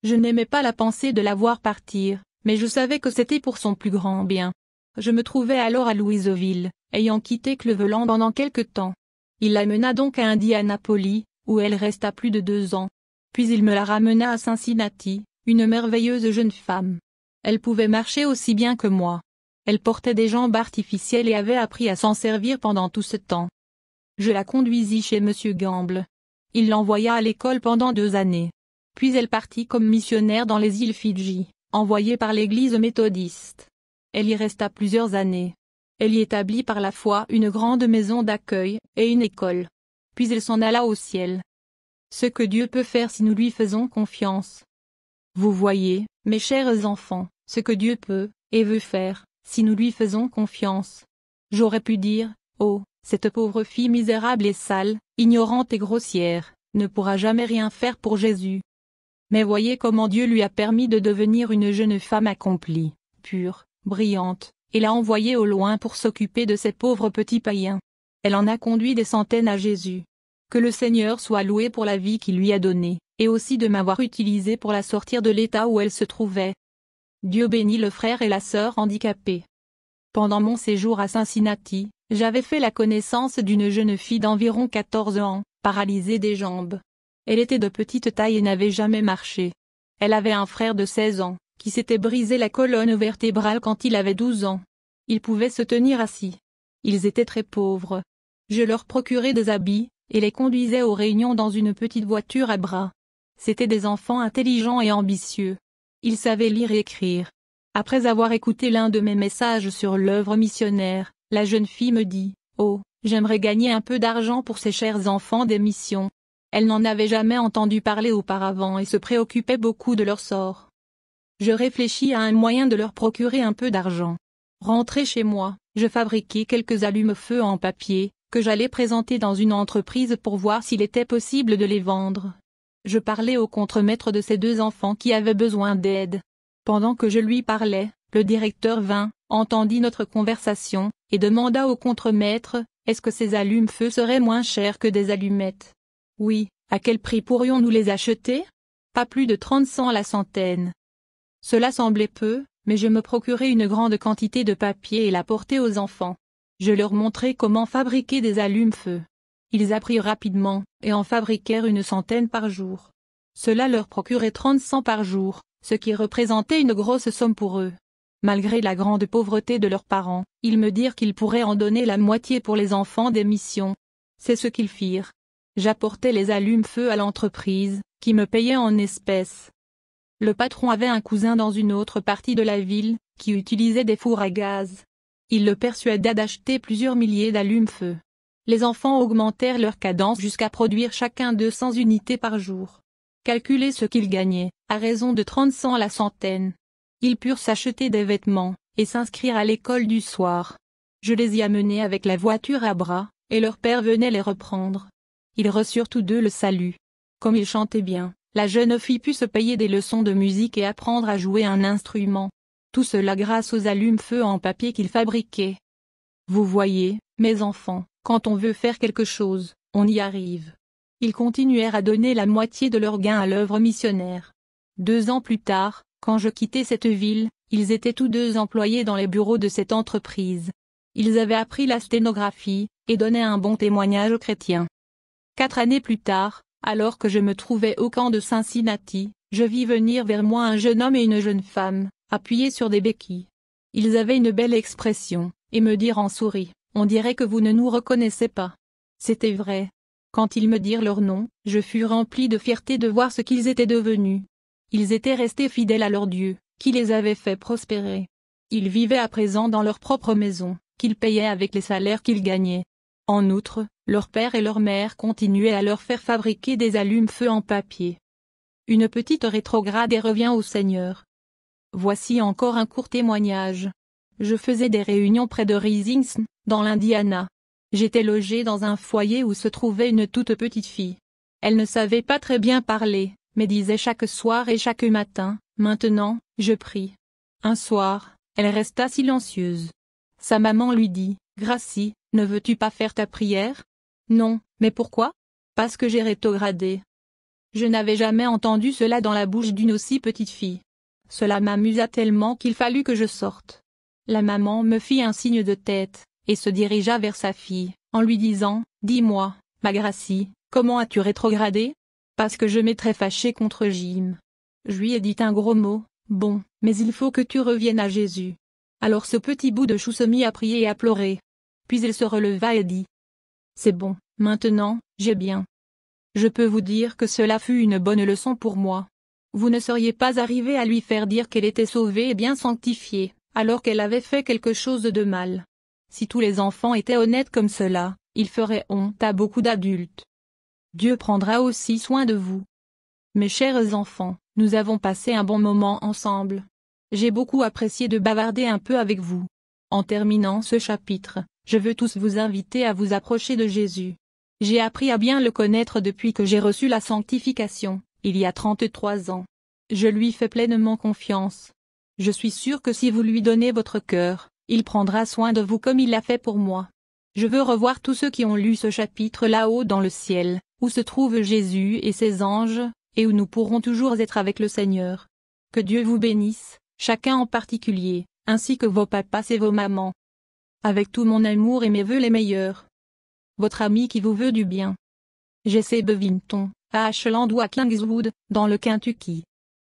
Je n'aimais pas la pensée de la voir partir, mais je savais que c'était pour son plus grand bien. Je me trouvais alors à Louisville, ayant quitté Cleveland pendant quelque temps. Il la mena donc à Indianapolis, où elle resta plus de 2 ans. Puis il me la ramena à Cincinnati, une merveilleuse jeune femme. Elle pouvait marcher aussi bien que moi. Elle portait des jambes artificielles et avait appris à s'en servir pendant tout ce temps. Je la conduisis chez Monsieur Gamble. Il l'envoya à l'école pendant 2 années. Puis elle partit comme missionnaire dans les îles Fidji, envoyée par l'église méthodiste. Elle y resta plusieurs années. Elle y établit par la foi une grande maison d'accueil, et une école. Puis elle s'en alla au ciel. Ce que Dieu peut faire si nous lui faisons confiance. Vous voyez, mes chers enfants, ce que Dieu peut, et veut faire, si nous lui faisons confiance. J'aurais pu dire, oh, cette pauvre fille misérable et sale, ignorante et grossière, ne pourra jamais rien faire pour Jésus. Mais voyez comment Dieu lui a permis de devenir une jeune femme accomplie, pure, brillante, et l'a envoyée au loin pour s'occuper de ces pauvres petits païens. Elle en a conduit des centaines à Jésus. Que le Seigneur soit loué pour la vie qu'il lui a donnée, et aussi de m'avoir utilisé pour la sortir de l'état où elle se trouvait. Dieu bénit le frère et la sœur handicapés. Pendant mon séjour à Cincinnati, j'avais fait la connaissance d'une jeune fille d'environ 14 ans, paralysée des jambes. Elle était de petite taille et n'avait jamais marché. Elle avait un frère de 16 ans, qui s'était brisé la colonne vertébrale quand il avait 12 ans. Ils pouvaient se tenir assis. Ils étaient très pauvres. Je leur procurais des habits, et les conduisais aux réunions dans une petite voiture à bras. C'étaient des enfants intelligents et ambitieux. Ils savaient lire et écrire. Après avoir écouté l'un de mes messages sur l'œuvre missionnaire, la jeune fille me dit, « Oh, j'aimerais gagner un peu d'argent pour ces chers enfants des missions. » Elle n'en avait jamais entendu parler auparavant et se préoccupait beaucoup de leur sort. Je réfléchis à un moyen de leur procurer un peu d'argent. Rentré chez moi, je fabriquai quelques allume-feu en papier, que j'allais présenter dans une entreprise pour voir s'il était possible de les vendre. Je parlais au contremaître de ces 2 enfants qui avaient besoin d'aide. Pendant que je lui parlais, le directeur vint, entendit notre conversation, et demanda au contremaître, est-ce que ces allume-feu seraient moins chers que des allumettes? Oui, à quel prix pourrions-nous les acheter? Pas plus de 30 cents la centaine. Cela semblait peu, mais je me procurai une grande quantité de papier et la portai aux enfants. Je leur montrai comment fabriquer des allume-feu. Ils apprirent rapidement, et en fabriquèrent une centaine par jour. Cela leur procurait 30 cents par jour, ce qui représentait une grosse somme pour eux. Malgré la grande pauvreté de leurs parents, ils me dirent qu'ils pourraient en donner la moitié pour les enfants des missions. C'est ce qu'ils firent. J'apportais les allumes-feu à l'entreprise, qui me payait en espèces. Le patron avait un cousin dans une autre partie de la ville, qui utilisait des fours à gaz. Il le persuada d'acheter plusieurs milliers d'allumes-feu. Les enfants augmentèrent leur cadence jusqu'à produire chacun 200 unités par jour. Calculez ce qu'ils gagnaient, à raison de 30 cents la centaine. Ils purent s'acheter des vêtements, et s'inscrire à l'école du soir. Je les y amenai avec la voiture à bras, et leur père venait les reprendre. Ils reçurent tous deux le salut. Comme ils chantaient bien, la jeune fille put se payer des leçons de musique et apprendre à jouer un instrument. Tout cela grâce aux allumes-feu en papier qu'ils fabriquaient. Vous voyez, mes enfants, quand on veut faire quelque chose, on y arrive. Ils continuèrent à donner la moitié de leur gain à l'œuvre missionnaire. 2 ans plus tard, quand je quittai cette ville, ils étaient tous deux employés dans les bureaux de cette entreprise. Ils avaient appris la sténographie, et donnaient un bon témoignage aux chrétiens. 4 années plus tard, alors que je me trouvais au camp de Cincinnati, je vis venir vers moi un jeune homme et une jeune femme, appuyés sur des béquilles. Ils avaient une belle expression, et me dirent en sourire, « On dirait que vous ne nous reconnaissez pas. » C'était vrai. Quand ils me dirent leur nom, je fus rempli de fierté de voir ce qu'ils étaient devenus. Ils étaient restés fidèles à leur Dieu, qui les avait fait prospérer. Ils vivaient à présent dans leur propre maison, qu'ils payaient avec les salaires qu'ils gagnaient. En outre, leur père et leur mère continuaient à leur faire fabriquer des allumes-feu en papier. Une petite rétrograde et revient au Seigneur. Voici encore un court témoignage. Je faisais des réunions près de Rising, dans l'Indiana. J'étais logé dans un foyer où se trouvait une toute petite fille. Elle ne savait pas très bien parler, mais disait chaque soir et chaque matin, « Maintenant, je prie. » Un soir, elle resta silencieuse. Sa maman lui dit, « Gracie, ne veux-tu pas faire ta prière ?»« Non, mais pourquoi ?»« Parce que j'ai rétrogradé. » Je n'avais jamais entendu cela dans la bouche d'une aussi petite fille. Cela m'amusa tellement qu'il fallut que je sorte. La maman me fit un signe de tête, et se dirigea vers sa fille, en lui disant, « Dis-moi, ma Gracie, comment as-tu rétrogradé ?»« Parce que je m'ai très fâché contre Jim. Je lui ai dit un gros mot, bon, mais il faut que tu reviennes à Jésus. » Alors ce petit bout de chou se mit à prier et à pleurer. Puis il se releva et dit, « C'est bon, maintenant, j'ai bien. » Je peux vous dire que cela fut une bonne leçon pour moi. Vous ne seriez pas arrivé à lui faire dire qu'elle était sauvée et bien sanctifiée, alors qu'elle avait fait quelque chose de mal. Si tous les enfants étaient honnêtes comme cela, ils feraient honte à beaucoup d'adultes. Dieu prendra aussi soin de vous. Mes chers enfants, nous avons passé un bon moment ensemble. J'ai beaucoup apprécié de bavarder un peu avec vous. En terminant ce chapitre, je veux tous vous inviter à vous approcher de Jésus. J'ai appris à bien le connaître depuis que j'ai reçu la sanctification, il y a 33 ans. Je lui fais pleinement confiance. Je suis sûr que si vous lui donnez votre cœur, il prendra soin de vous comme il l'a fait pour moi. Je veux revoir tous ceux qui ont lu ce chapitre là-haut dans le ciel, où se trouvent Jésus et ses anges, et où nous pourrons toujours être avec le Seigneur. Que Dieu vous bénisse, chacun en particulier, ainsi que vos papas et vos mamans. Avec tout mon amour et mes vœux les meilleurs. Votre ami qui vous veut du bien. Jesse Bevington, à Ashland ou à Kingswood, dans le Kentucky.